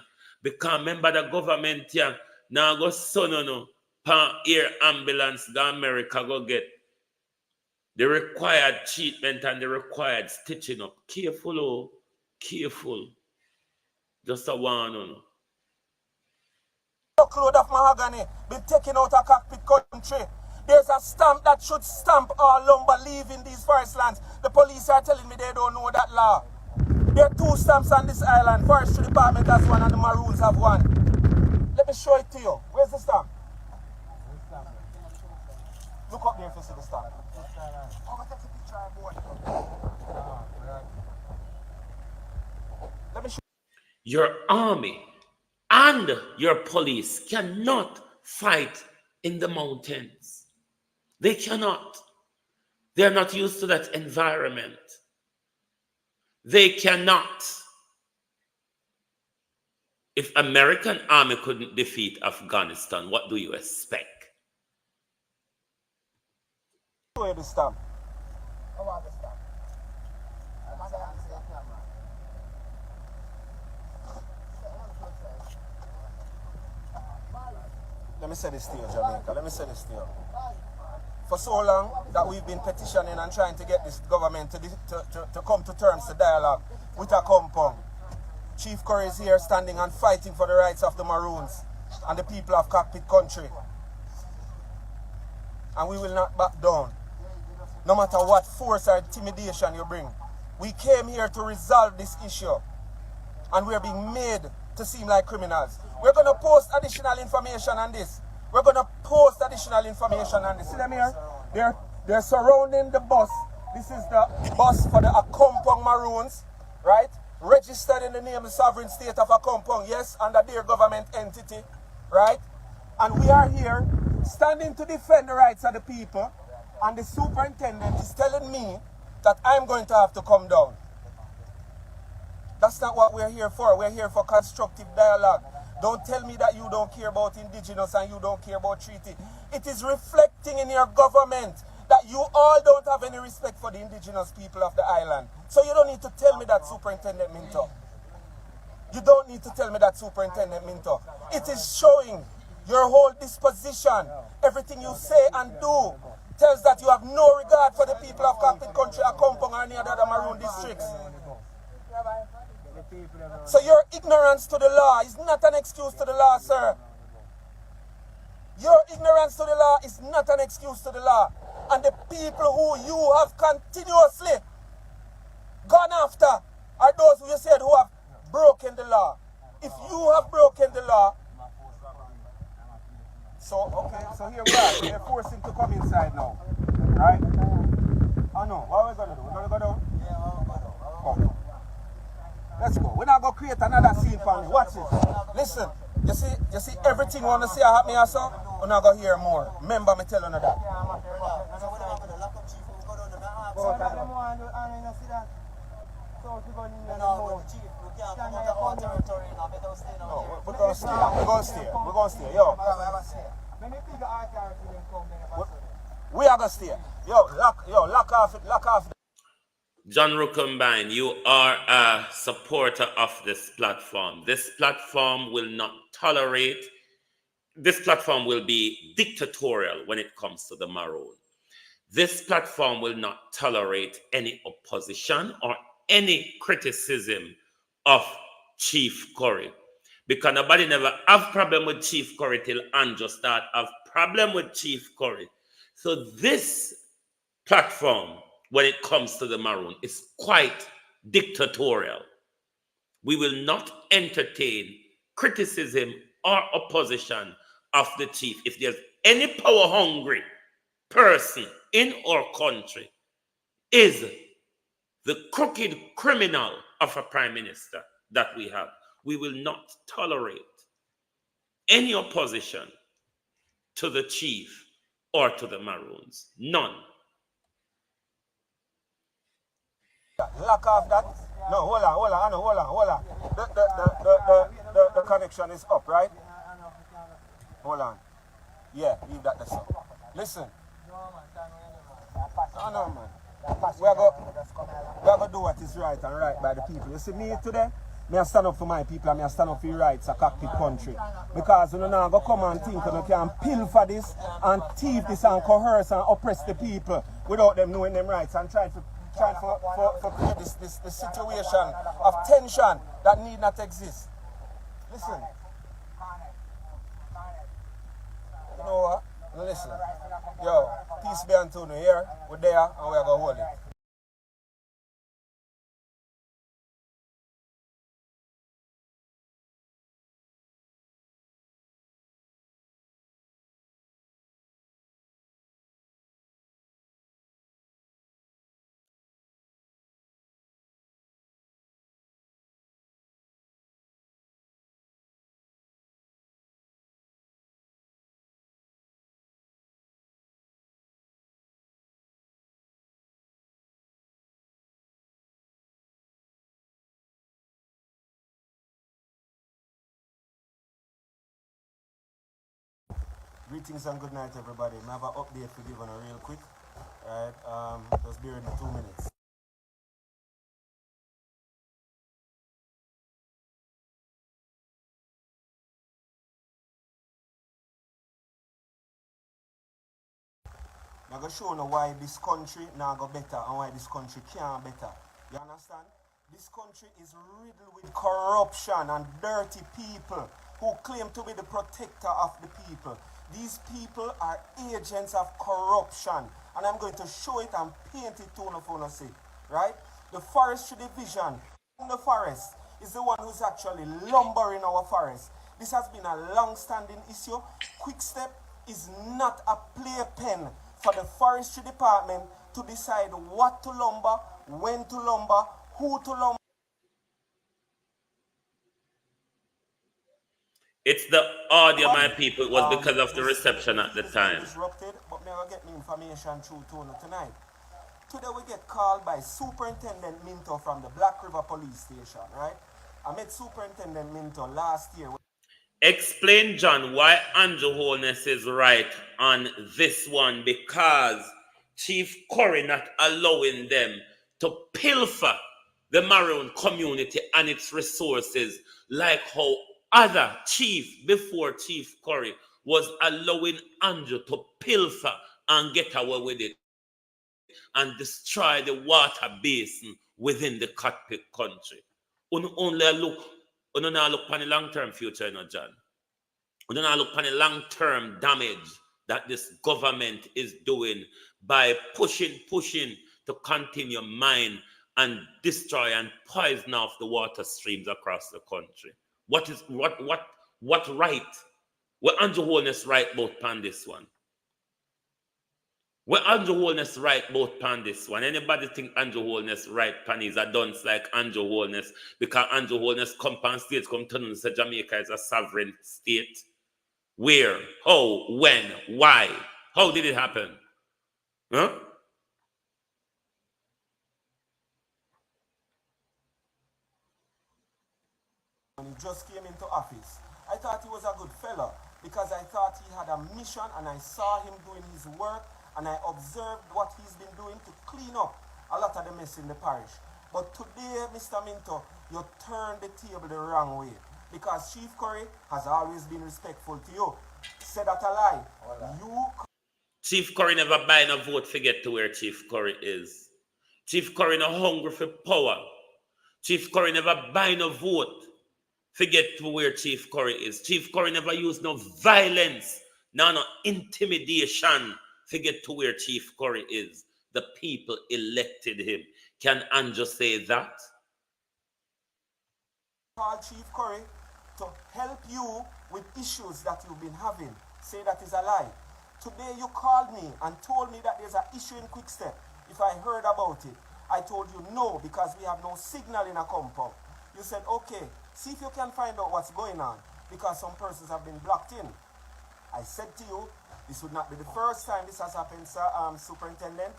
Because remember the government here, now go son no, pan air ambulance to America go get the required treatment and the required stitching up. Careful, oh, careful. Just a warning. Truckload of mahogany been taken out of cockpit country. There's a stamp that should stamp all lumber leaving these forest lands. The police are telling me they don't know that law. There are 2 stamps on this island. Forestry Department has one and the Maroons have one. Let me show it to you. Where's the stamp? Look up there if you see the stamp. Oh, take a picture of board. Let me show Your army and your police cannot fight in the mountains. They cannot. They're not used to that environment. They cannot. If American army couldn't defeat Afghanistan, what do you expect? you the stamp. Let me say this to you, Jamaica. Let me say this to you. For so long that we've been petitioning and trying to get this government to come to terms to dialogue with a compound. Chief Curry is here standing and fighting for the rights of the Maroons and the people of Cockpit Country. And we will not back down, no matter what force or intimidation you bring. We came here to resolve this issue, and we're being made to seem like criminals. We're going to post additional information on this. We're going to post additional information on this. See them here? They're surrounding the bus. This is the bus for the Akompong Maroons, right? Registered in the name of the sovereign state of Akompong, yes, under their government entity, right? And we are here standing to defend the rights of the people, and the superintendent is telling me that I'm going to have to come down. That's not what we're here for. We're here for constructive dialogue. Don't tell me that you don't care about indigenous and you don't care about treaty. It is reflecting in your government that you all don't have any respect for the indigenous people of the island. So you don't need to tell me that, Superintendent Minto. You don't need to tell me that, Superintendent Minto. It is showing your whole disposition. Everything you say and do tells that you have no regard for the people of Cockpit Country, Akompong, or any other Maroon districts. So your ignorance to the law is not an excuse to the law, sir. Your ignorance to the law is not an excuse to the law. And the people who you have continuously gone after are those who you said who have broken the law. If you have broken the law, so here we are. They're forcing to come inside now, right? Oh no, what are we gonna do? We're gonna go down? Yeah, we're gonna go down. Let's go. We're not gonna create another scene for me. Watch it. Listen, you see everything you want to see happen here, so we're not gonna hear more. Remember me telling you that. We're gonna stay. Yo. We are gonna stay. Lock off. John Rucombine, you are a supporter of this platform. This platform will not tolerate, this platform will be dictatorial when it comes to the Maroon. This platform will not tolerate any opposition or any criticism of Chief Curry. Because nobody never have problem with Chief Curry till Andrew start have problem with Chief Curry. So this platform, when it comes to the Maroon, is quite dictatorial. We will not entertain criticism or opposition of the chief. If there's any power-hungry person in our country, is the crooked criminal of a prime minister that we have, we will not tolerate any opposition to the chief or to the Maroons. None. Lock off that. No, hold on. The connection is up, right? Hold on. Yeah, leave that there. Listen. No, man. We're going to do what is right and right by the people. You see me today? Me I stand up for my people and me I stand up for the rights of cockpit country. Because you know now go come and think you can pilfer this and thief this and coerce and oppress the people without them knowing them rights and try for create this situation of tension that need not exist. Listen. You know what? Listen. Yo, peace be unto you here. We're there and we're gonna hold it. Greetings and good night, everybody. I have an update to give on a real quick. Alright, just bear in the 2 minutes. I'm going to show you why this country now go better and why this country can't better. You understand? This country is riddled with corruption and dirty people who claim to be the protector of the people. These people are agents of corruption. And I'm going to show it and paint it to you see. Right? The forestry division in the forest is the one who's actually lumbering our forest. This has been a long-standing issue. Quick Step is not a playpen for the forestry department to decide what to lumber, when to lumber, who to lumber. It's the audio, my people. It was because of the reception at the time. Disrupted, but me get me information through tonight. Today we get called by Superintendent Minto from the Black River Police Station, right? I met Superintendent Minto last year. Explain, John, why Andrew Holness is right on this one, because Chief Curry not allowing them to pilfer the Maroon community and its resources like how other chief before Chief Curry was allowing Andrew to pilfer and get away with it and destroy the water basin within the cockpit country. Only look on the long-term future, you know, John. We don't look on the long-term damage that this government is doing by pushing to continue mine and destroy and poison off the water streams across the country. What right? Well, Andrew Holness right both on this one. Well, Andrew Holness right both on this one. Anybody think Andrew Holness right pan is a dunce like Andrew Holness because Andrew Holness come pan states come to and say Jamaica is a sovereign state? Where? How? When? Why? How did it happen? Huh? When he just came into office, I thought he was a good fella because I thought he had a mission and I saw him doing his work and I observed what he's been doing to clean up a lot of the mess in the parish. But today, Mr. Minto, you turned the table the wrong way because Chief Curry has always been respectful to you. Say that a lie. Chief Curry never buy no vote to get to where Chief Curry is. Chief Curry no hungry for power. Chief Curry never buy no vote to get to where Chief Curry is. Chief Curry never use no violence, no intimidation to get to where Chief Curry is. The people elected him. Can Andrew say that? Call Chief Curry to help you with issues that you've been having. Say that is a lie. Today you called me and told me that there's an issue in Quick Step. If I heard about it, I told you no because we have no signal in a compound. You said, okay, see if you can find out what's going on because some persons have been blocked in. I said to you, this would not be the first time this has happened, sir, Superintendent.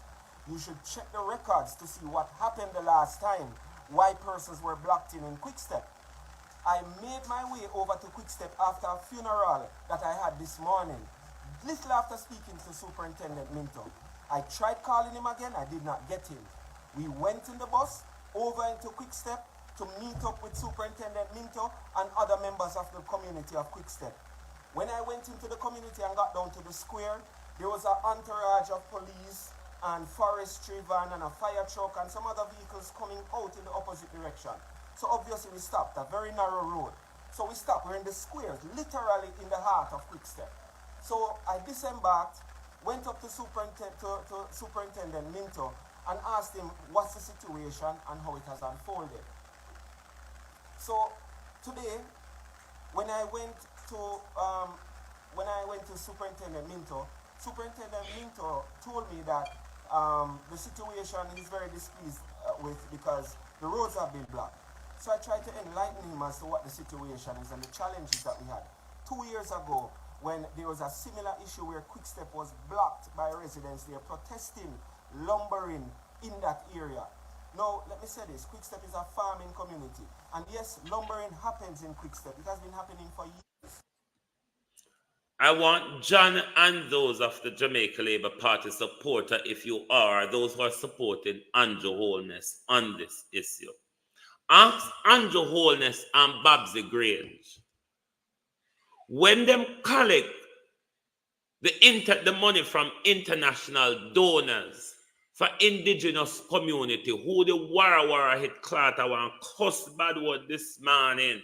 You should check the records to see what happened the last time, why persons were blocked in Quick Step. I made my way over to Quick Step after a funeral that I had this morning. Little after speaking to Superintendent Minto, I tried calling him again, I did not get him. We went in the bus over into Quick Step to meet up with Superintendent Minto and other members of the community of Quickstep. When I went into the community and got down to the square, there was an entourage of police and forestry van and a fire truck and some other vehicles coming out in the opposite direction. So obviously we stopped, a very narrow road. So we stopped, we're in the squares, literally in the heart of Quickstep. So I disembarked, went up to Superintendent Minto and asked him what's the situation and how it has unfolded. So today, when I went to Superintendent Minto told me that the situation he's very displeased with because the roads have been blocked. So I tried to enlighten him as to what the situation is and the challenges that we had. 2 years ago, when there was a similar issue where Quickstep was blocked by residents, they are protesting lumbering in that area. Now, let me say this, Quickstep is a farming community. And yes, lumbering happens in Quickstep. It has been happening for years. I want John and those of the Jamaica Labour Party supporter, if you are, those who are supporting Andrew Holness on this issue. Ask Andrew Holness and Babsy Grange. When them collect the money from international donors for indigenous community, who the Wara hit clatter and cuss bad word this morning,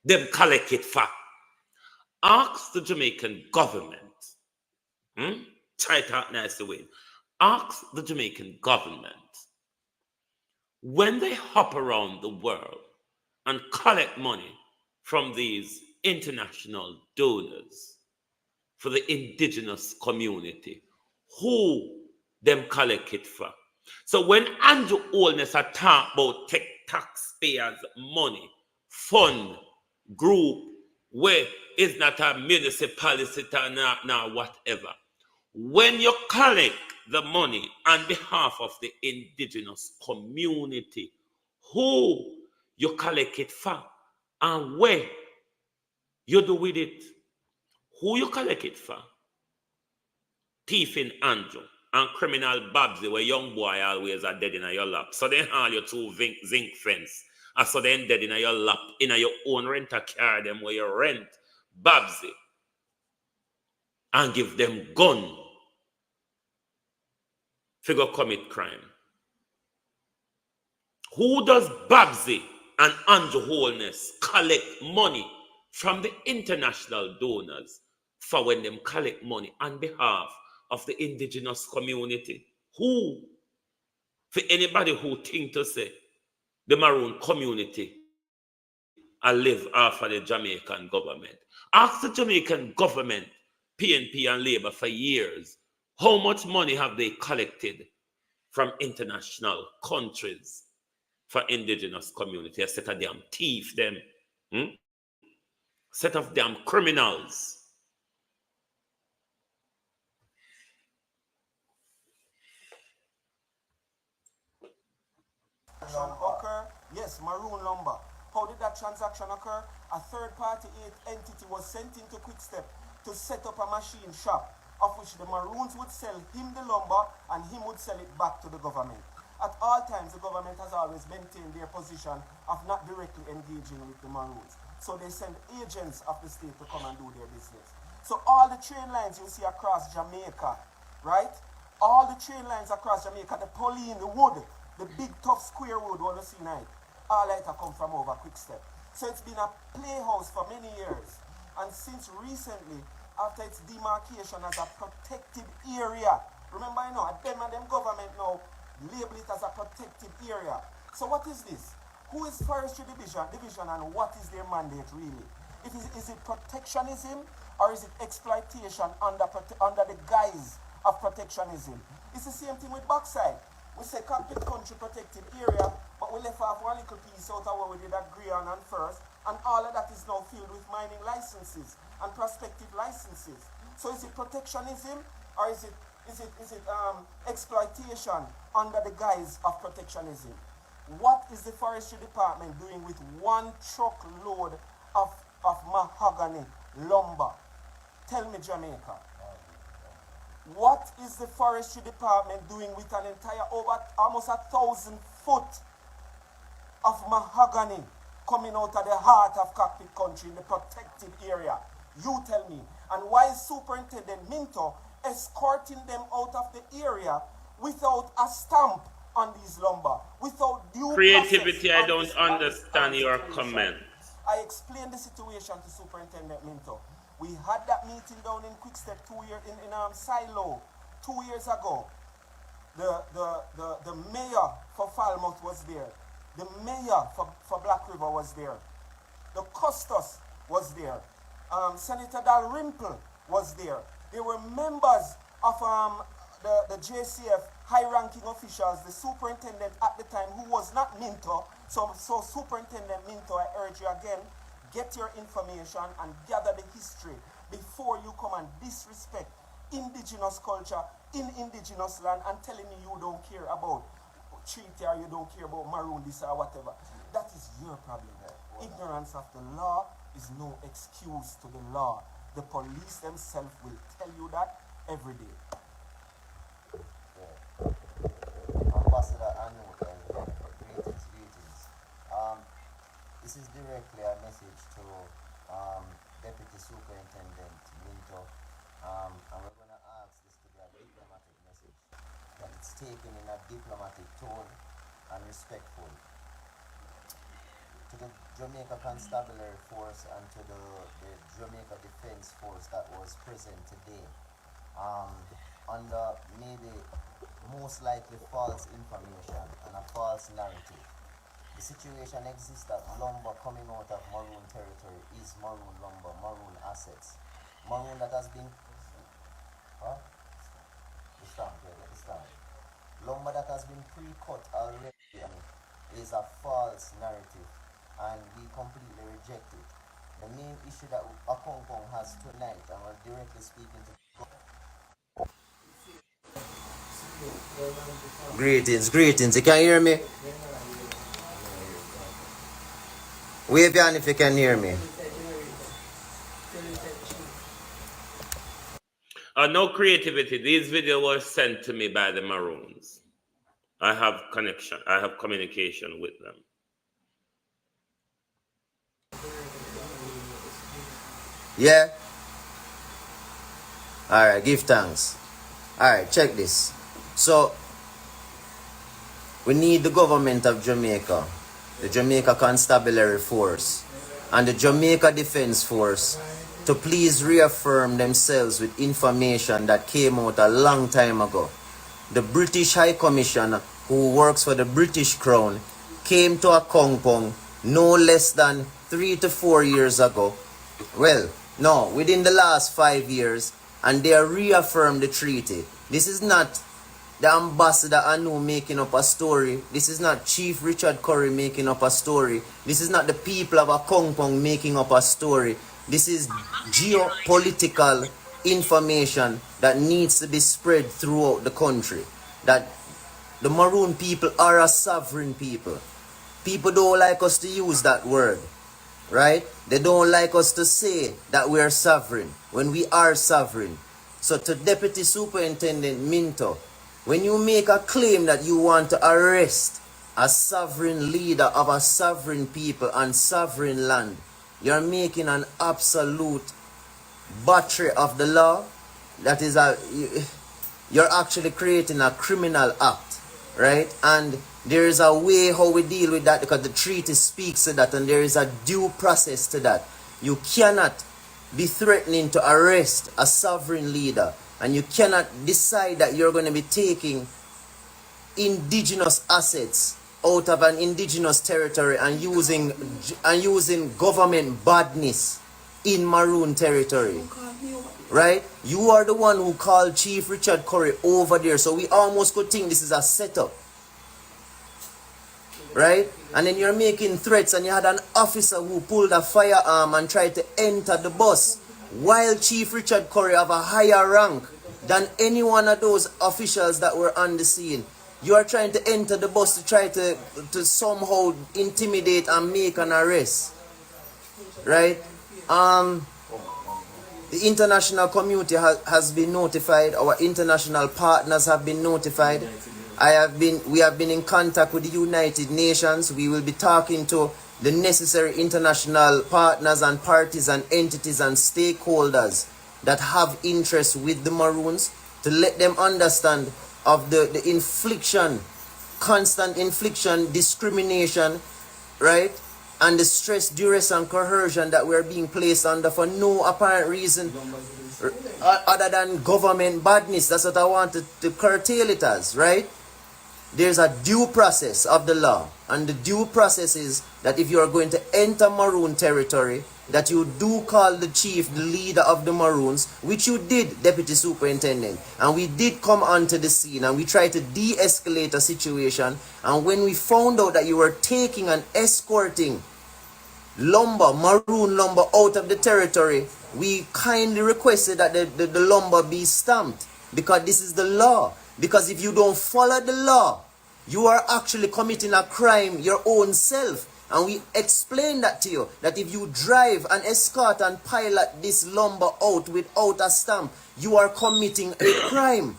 them collect it for. Ask the Jamaican government. Try it out nice way. Ask the Jamaican government. When they hop around the world and collect money from these international donors for the indigenous community, who them collect it for? So when Andrew Holness talk about taxpayers' money, fund, group, where it's not a municipality or whatever, when you collect the money on behalf of the indigenous community, who you collect it for and where you do with it, who you collect it for? Thieving Andrew and criminal Babsy, where young boy always are dead in your lap. So they haul your two zinc fence. And so then dead in your lap, in your own renter car, them where you rent Babsy and give them gun. Figure commit crime. Who does Babsy and Andrew Holness collect money from the international donors for when them collect money on behalf of the indigenous community? Who? For anybody who think to say the Maroon community and live off of the Jamaican government. Ask the Jamaican government, PNP and Labour for years, how much money have they collected from international countries for indigenous community? A set of damn thief them. Set of damn criminals. Occur? Yes, Maroon lumber. How did that transaction occur? A third-party entity was sent into Quickstep to set up a machine shop, of which the Maroons would sell him the lumber and him would sell it back to the government. At all times, the government has always maintained their position of not directly engaging with the Maroons. So they send agents of the state to come and do their business. So all the train lines you see across Jamaica, right? All the train lines across Jamaica, the Pauline, the wood, the big tough square wood you see now, all that come from over Quickstep. So it's been a playhouse for many years. And since recently, after its demarcation as a protected area, remember, them and them government now label it as a protected area. So what is this? Who is Forestry Division and what is their mandate really? Is it protectionism or is it exploitation under the guise of protectionism? It's the same thing with Backside. We say cockpit country protected area, but we left off one little piece out of what we did agree on first, and all of that is now filled with mining licenses and prospective licenses. So is it protectionism or is it exploitation under the guise of protectionism? What is the Forestry Department doing with one truckload of mahogany lumber? Tell me, Jamaica. What is the Forestry Department doing with an entire over almost 1,000 foot of mahogany coming out of the heart of cockpit country in the protected area? You tell me. And why is Superintendent Minto escorting them out of the area without a stamp on these lumber, without due Creativity, I process don't understand your comment. I explained the situation to Superintendent Minto. We had that meeting down in Quickstep in Silo 2 years ago. The mayor for Falmouth was there. The mayor for Black River was there. The Custos was there. Senator Dalrymple was there. There were members of the JCF high-ranking officials, the superintendent at the time, who was not Minto. So Superintendent Minto, I urge you again, get your information and gather the history before you come and disrespect indigenous culture in indigenous land and telling me you don't care about treaty or you don't care about Maroon this or whatever. That is your problem. Ignorance of the law is no excuse to the law. The police themselves will tell you that every day. Ambassador Anu, greetings. This is directly a message to Deputy Superintendent Minto, and we're going to ask this to be a diplomatic message, that it's taken in a diplomatic tone and respectful. To the Jamaica Constabulary Force and to the Jamaica Defense Force that was present today, under maybe most likely false information and a false narrative. The situation exists that lumber coming out of Maroon territory is Maroon lumber, Maroon assets. Maroon that has been... Huh? The stamp, yeah, the stamp. Lumber that has been pre-cut already is a false narrative, and we completely reject it. The main issue that Akongkong has tonight, and we're directly speaking to... Greetings. You can hear me? Wave your hand if you can hear me. No creativity. These videos were sent to me by the Maroons. I have connection. I have communication with them. Yeah? Alright, give thanks. Alright, check this. So, we need the government of Jamaica, the Jamaica Constabulary Force, and the Jamaica Defense Force to please reaffirm themselves with information that came out a long time ago. The British High Commissioner, who works for the British Crown, came to Akongkong no less than 3 to 4 years ago. Well, no, within the last 5 years, and they reaffirmed the treaty. This is not the Ambassador Anu making up a story. This is not Chief Richard Curry making up a story. This is not the people of Akongkong making up a story. This is geopolitical information that needs to be spread throughout the country. That the Maroon people are a sovereign people. People don't like us to use that word, right? They don't like us to say that we are sovereign when we are sovereign. So to Deputy Superintendent Minto, when you make a claim that you want to arrest a sovereign leader of a sovereign people and sovereign land, you're making an absolute butchery of the law. That is you're actually creating a criminal act, right? And there is a way how we deal with that, because the treaty speaks to that, and there is a due process to that. You cannot be threatening to arrest a sovereign leader, and you cannot decide that you're going to be taking indigenous assets out of an indigenous territory and using government badness in Maroon territory, right? You are the one who called Chief Richard Curry over there, so we almost could think this is a setup, right? And then you're making threats, and you had an officer who pulled a firearm and tried to enter the bus, while Chief Richard Curry have a higher rank than any one of those officials that were on the scene. You are trying to enter the bus to try to somehow intimidate and make an arrest, right? The international community has been notified. Our international partners have been notified. We have been in contact with the United Nations. We will be talking to the necessary international partners and parties and entities and stakeholders that have interest with the Maroons to let them understand of the infliction, constant infliction, discrimination, right? And the stress, duress, and coercion that we're being placed under for no apparent reason other than government badness. That's what I wanted to curtail it as, right? There's a due process of the law, and the due process is that if you are going to enter Maroon territory, that you do call the chief, the leader of the Maroons, which you did, Deputy Superintendent, and we did come onto the scene and we tried to de-escalate a situation. And when we found out that you were taking and escorting lumber, Maroon lumber, out of the territory, we kindly requested that the lumber be stamped, because this is the law. Because if you don't follow the law, you are actually committing a crime your own self. And we explained that to you, that if you drive and escort and pilot this lumber out without a stamp, you are committing a crime.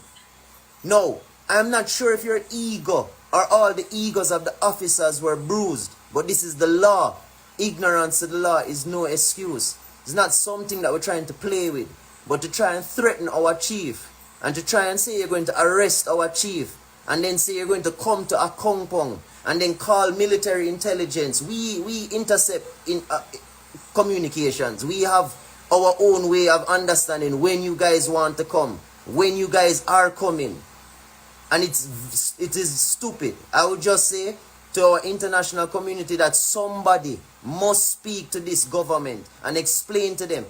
No, I'm not sure if your ego or all the egos of the officers were bruised, but this is the law. Ignorance of the law is no excuse. It's not something that we're trying to play with, but to try and threaten our chief, and to try and say you're going to arrest our chief, and then say you're going to come to a compound, and then call military intelligence. We intercept in communications. We have our own way of understanding when you guys want to come, when you guys are coming. And it is stupid. I would just say to our international community that somebody must speak to this government and explain to them.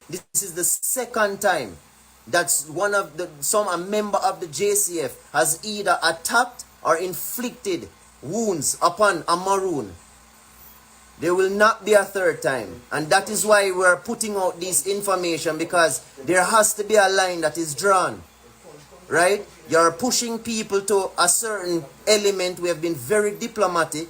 This is the second time that a member of the JCF has either attacked or inflicted wounds upon a Maroon. There will not be a third time. And that is why we're putting out this information, because there has to be a line that is drawn. Right? You're pushing people to a certain element. We have been very diplomatic.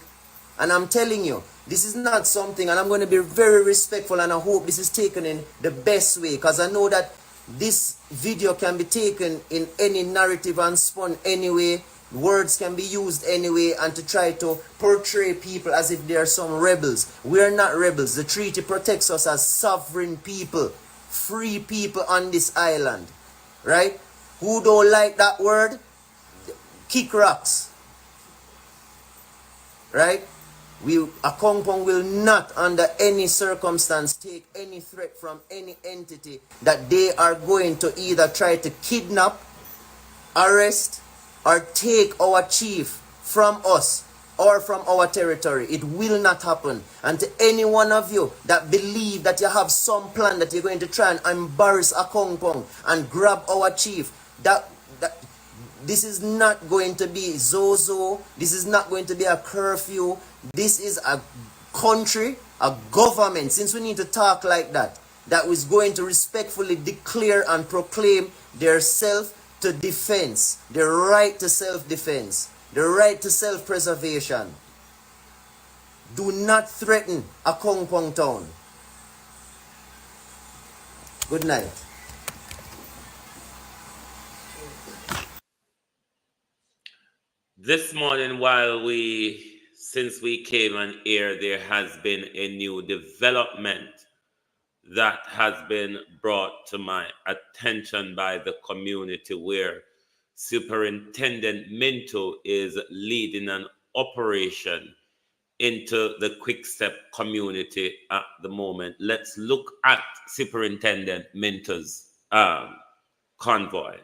And I'm telling you, this is not something, and I'm going to be very respectful, and I hope this is taken in the best way, because I know that this video can be taken in any narrative and spun anyway. Words can be used anyway, and to try to portray people as if they are some rebels. We are not rebels. The treaty protects us as sovereign people, free people on this island. Right? Who don't like that word? Kick rocks. Right? A compound will not under any circumstance take any threat from any entity that they are going to either try to kidnap, arrest, or take our chief from us or from our territory. It will not happen. And to any one of you that believe that you have some plan that you're going to try and embarrass a compound and grab our chief, this is not going to be Zozo. This is not going to be a curfew. This is a country, a government, since we need to talk like that is going to respectfully declare and proclaim their self-defense, their right to self-defense, the right to self-preservation. Do not threaten a compound town. Good night. This morning, since we came on air, there has been a new development that has been brought to my attention by the community, where Superintendent Minto is leading an operation into the Quick Step community at the moment. Let's look at Superintendent Minto's convoy.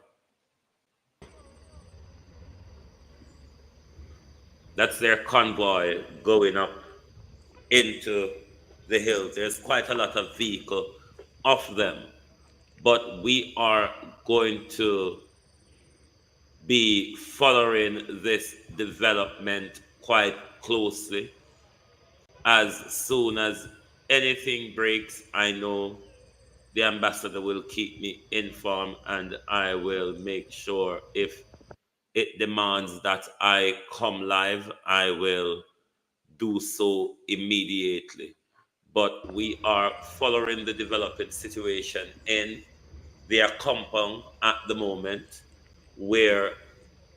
That's their convoy going up into the hills. There's quite a lot of vehicles of them, but we are going to be following this development quite closely. As soon as anything breaks, I know the ambassador will keep me informed, and I will make sure, if it demands that I come live, I will do so immediately. But we are following the developing situation in their compound at the moment, where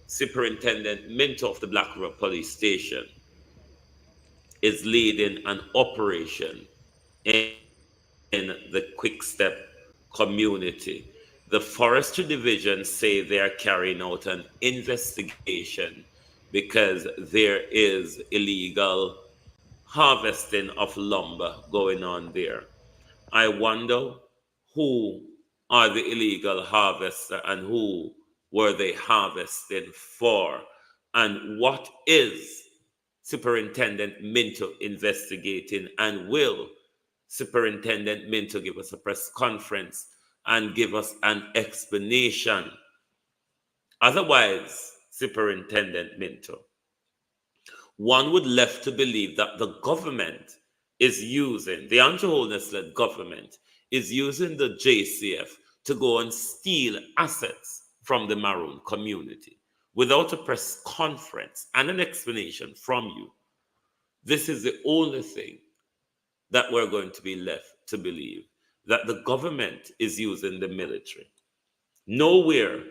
Superintendent Minto of the Black River Police Station is leading an operation in the Quick Step community. The Forestry Division say they are carrying out an investigation because there is illegal harvesting of lumber going on there. I wonder who are the illegal harvester and who were they harvesting for, and what is Superintendent Minto investigating, and will Superintendent Minto give us a press conference and give us an explanation? Otherwise, Superintendent Minto, one would left to believe that the government is using, the Andrew Holness-led government is using the JCF to go and steal assets from the Maroon community without a press conference and an explanation from you. This is the only thing that we're going to be left to believe, that the government is using the military. Nowhere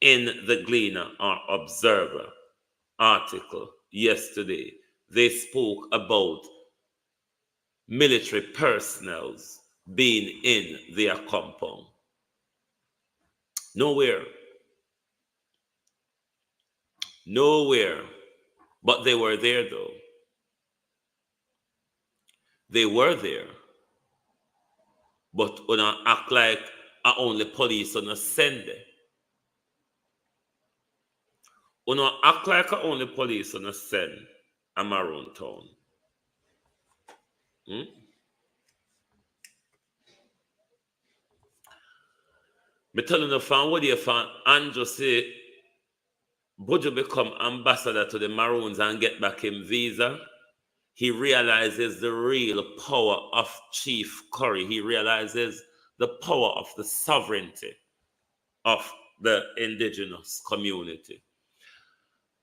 in the Gleaner or Observer article yesterday they spoke about military personnel being in their compound. Nowhere. Nowhere. But they were there though. They were there. But when I act like I only police on a send it. When I act like I only police on a send a Maroon town. Me telling the fan what you fan Andrew say Bojo become ambassador to the Maroons and get back him visa. He realizes the real power of Chief Curry. He realizes the power of the sovereignty of the indigenous community.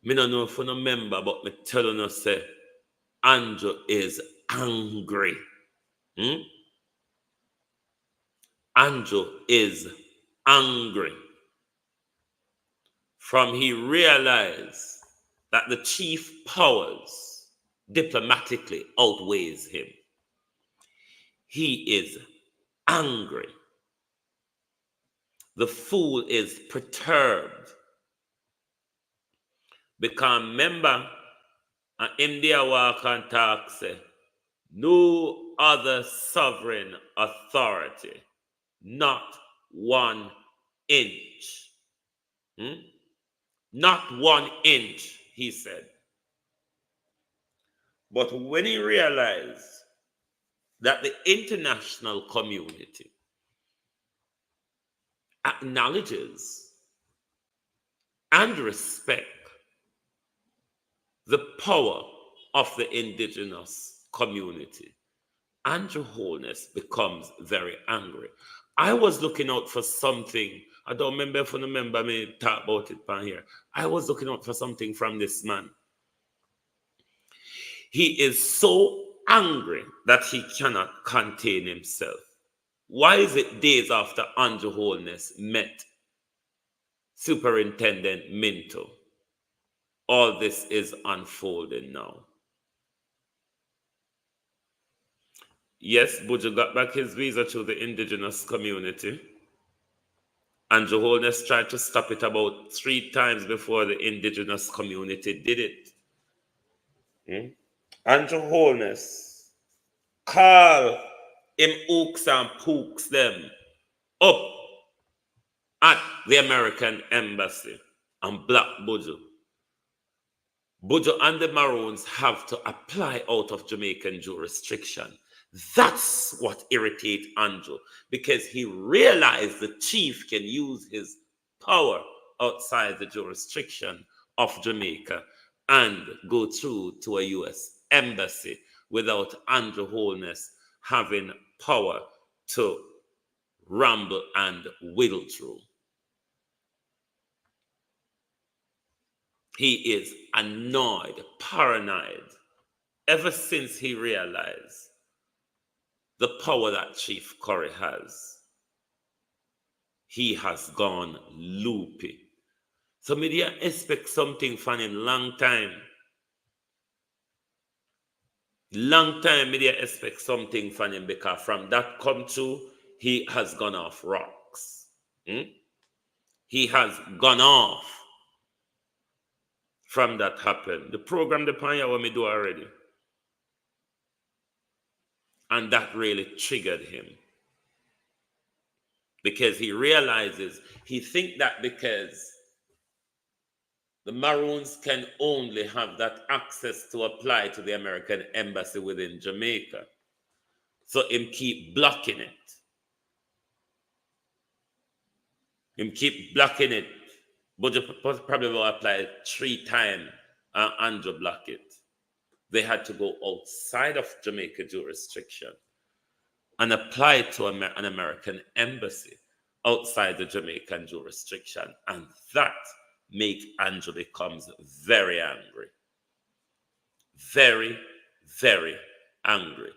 Me don't know if you remember, but me telling you say Andrew is angry. Andrew is angry. From he realized that the chief powers diplomatically outweighs him. He is angry. The fool is perturbed. Because remember, India walk and talk say, no other sovereign authority, not 1 inch. Not 1 inch, he said. But when he realized that the international community acknowledges and respects the power of the indigenous community, Andrew Holness becomes very angry. I was looking out for something. I don't remember if you remember me talk about it pan here. I was looking out for something from this man. He is so angry that he cannot contain himself. Why is it days after Andrew Holness met Superintendent Minto, all this is unfolding now? Yes, Buju got back his visa to the indigenous community. Andrew Holness tried to stop it about 3 times before the indigenous community did it. Andrew Holness call him ooks and pooks them up at the American embassy and block Buju. Buju and the Maroons have to apply out of Jamaican jurisdiction. That's what irritates Andrew, because he realized the chief can use his power outside the jurisdiction of Jamaica and go through to a U.S. embassy without Andrew Holness having power to ramble and whittle through. He is annoyed, paranoid, ever since he realized the power that Chief Curry has. He has gone loopy. So media expect something from him long time. Long time media expect something from him because from that come to, he has gone off rocks. He has gone off from that happened. The program the pioneer what me do already. And that really triggered him. Because he realizes, he think that because the Maroons can only have that access to apply to the American embassy within Jamaica. So him keep blocking it. Him keep blocking it. But you probably will apply 3 times and Andrew block it. They had to go outside of Jamaica jurisdiction and apply to an American embassy outside the Jamaican jurisdiction. And that make Andrew becomes very angry. Very, very angry.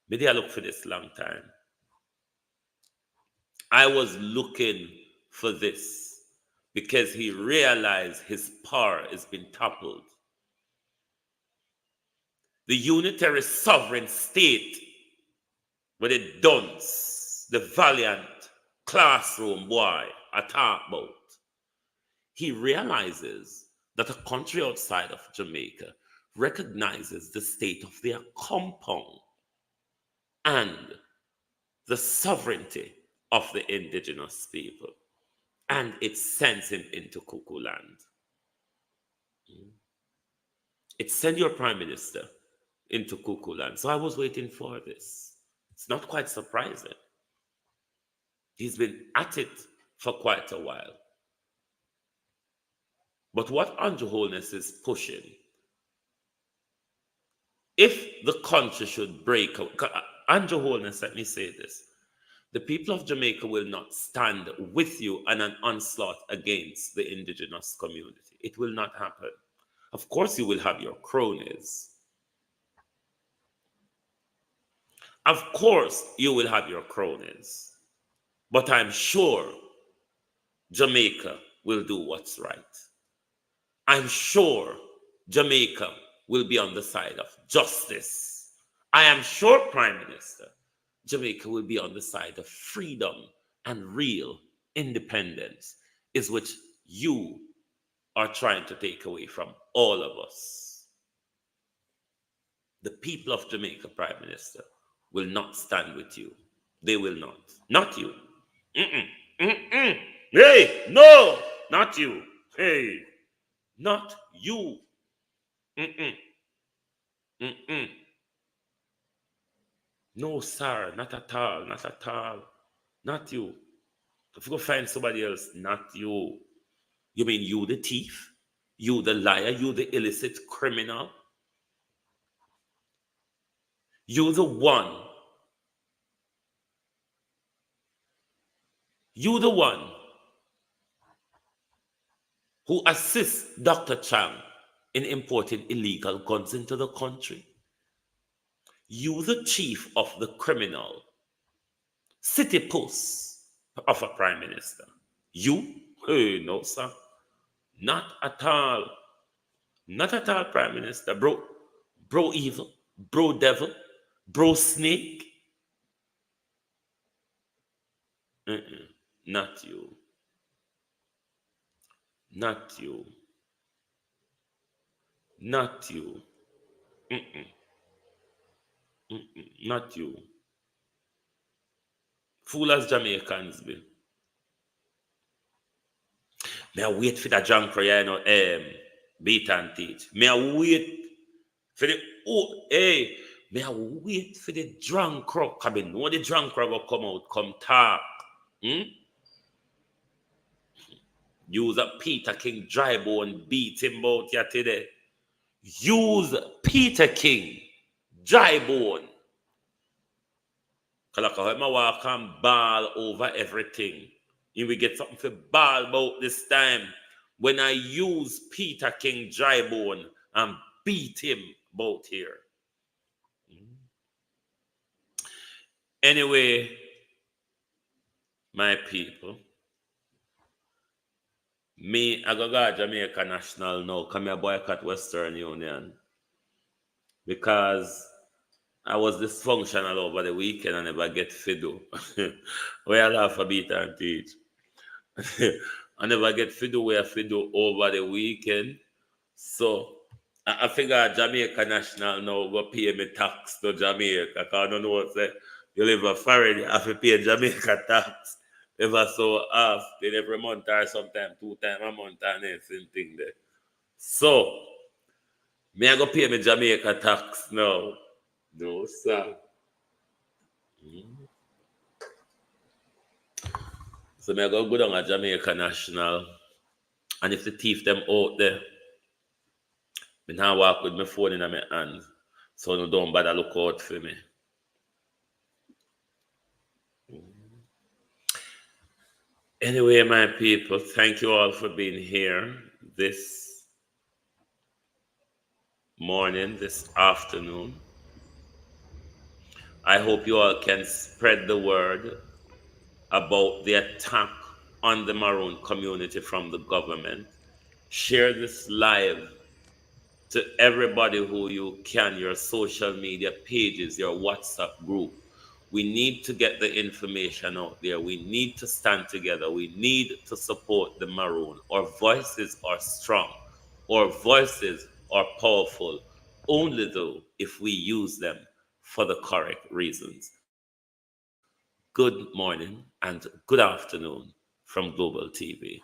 Maybe I look for this long time. I was looking for this because he realized his power has been toppled. The unitary sovereign state with the dunce, the valiant classroom boy I talk about, he realizes that a country outside of Jamaica recognizes the state of their compound and the sovereignty of the indigenous people. And it sends him into cuckoo land. It sent your prime minister into cuckoo land. So I was waiting for this. It's not quite surprising. He's been at it for quite a while. But what Andrew Holness is pushing, if the country should break out, Andrew Holness, let me say this, the people of Jamaica will not stand with you in an onslaught against the indigenous community. It will not happen. Of course, you will have your cronies. Of course, you will have your cronies. But I'm sure Jamaica will do what's right. I'm sure Jamaica will be on the side of justice. I am sure, Prime Minister, Jamaica will be on the side of freedom and real independence, is which you are trying to take away from all of us. The people of Jamaica, Prime Minister, will not stand with you. They will not. Not you. Hey, no, not you. Hey, not you. No, sir, not at all, not at all. Not you. If you go find somebody else, not you. You mean you the thief? You the liar? You the illicit criminal? You the one. You the one who assists Dr. Chang in importing illegal guns into the country. You the chief of the criminal city post of a prime minister. You? Hey, no, sir. Not at all. Not at all, prime minister. Bro evil, bro devil, bro snake. Not you. Not you. Not you. Not you. Fool as Jamaicans be. May I wait for the junk you know, beat and teach. May I wait for the may I wait for the drunk crow come in. When the drunk crow will come out, come talk. Use a Peter King dry bone beat him out here today. Use Peter King dry bone. Because I walk and ball over everything. You will get something for ball about this time. When I use Peter King dry bone and beat him about here. Anyway, my people, Me, I go Jamaica National now. Come here, boycott Western Union. Because I was dysfunctional over the weekend and never get fiddle. Where I laugh a beat and teach. I never get fiddle where fiddle over the weekend. So I figure Jamaica National now go pay me tax to Jamaica. Because I don't know what say. You live a foreign, you have to pay Jamaica tax. Ever so often, every month or sometimes 2 times a month and anything there. So me I go pay me Jamaica tax now. No, sir. So me I go down at Jamaica National. And if the thief them out there, me now walk with my phone in my hand. So no don't bother look out for me. Anyway, my people, thank you all for being here this morning, this afternoon. I hope you all can spread the word about the attack on the Maroon community from the government. Share this live to everybody who you can, your social media pages, your WhatsApp group. We need to get the information out there. We need to stand together. We need to support the Maroon. Our voices are strong. Our voices are powerful only though if we use them for the correct reasons. Good morning and good afternoon from Global TV.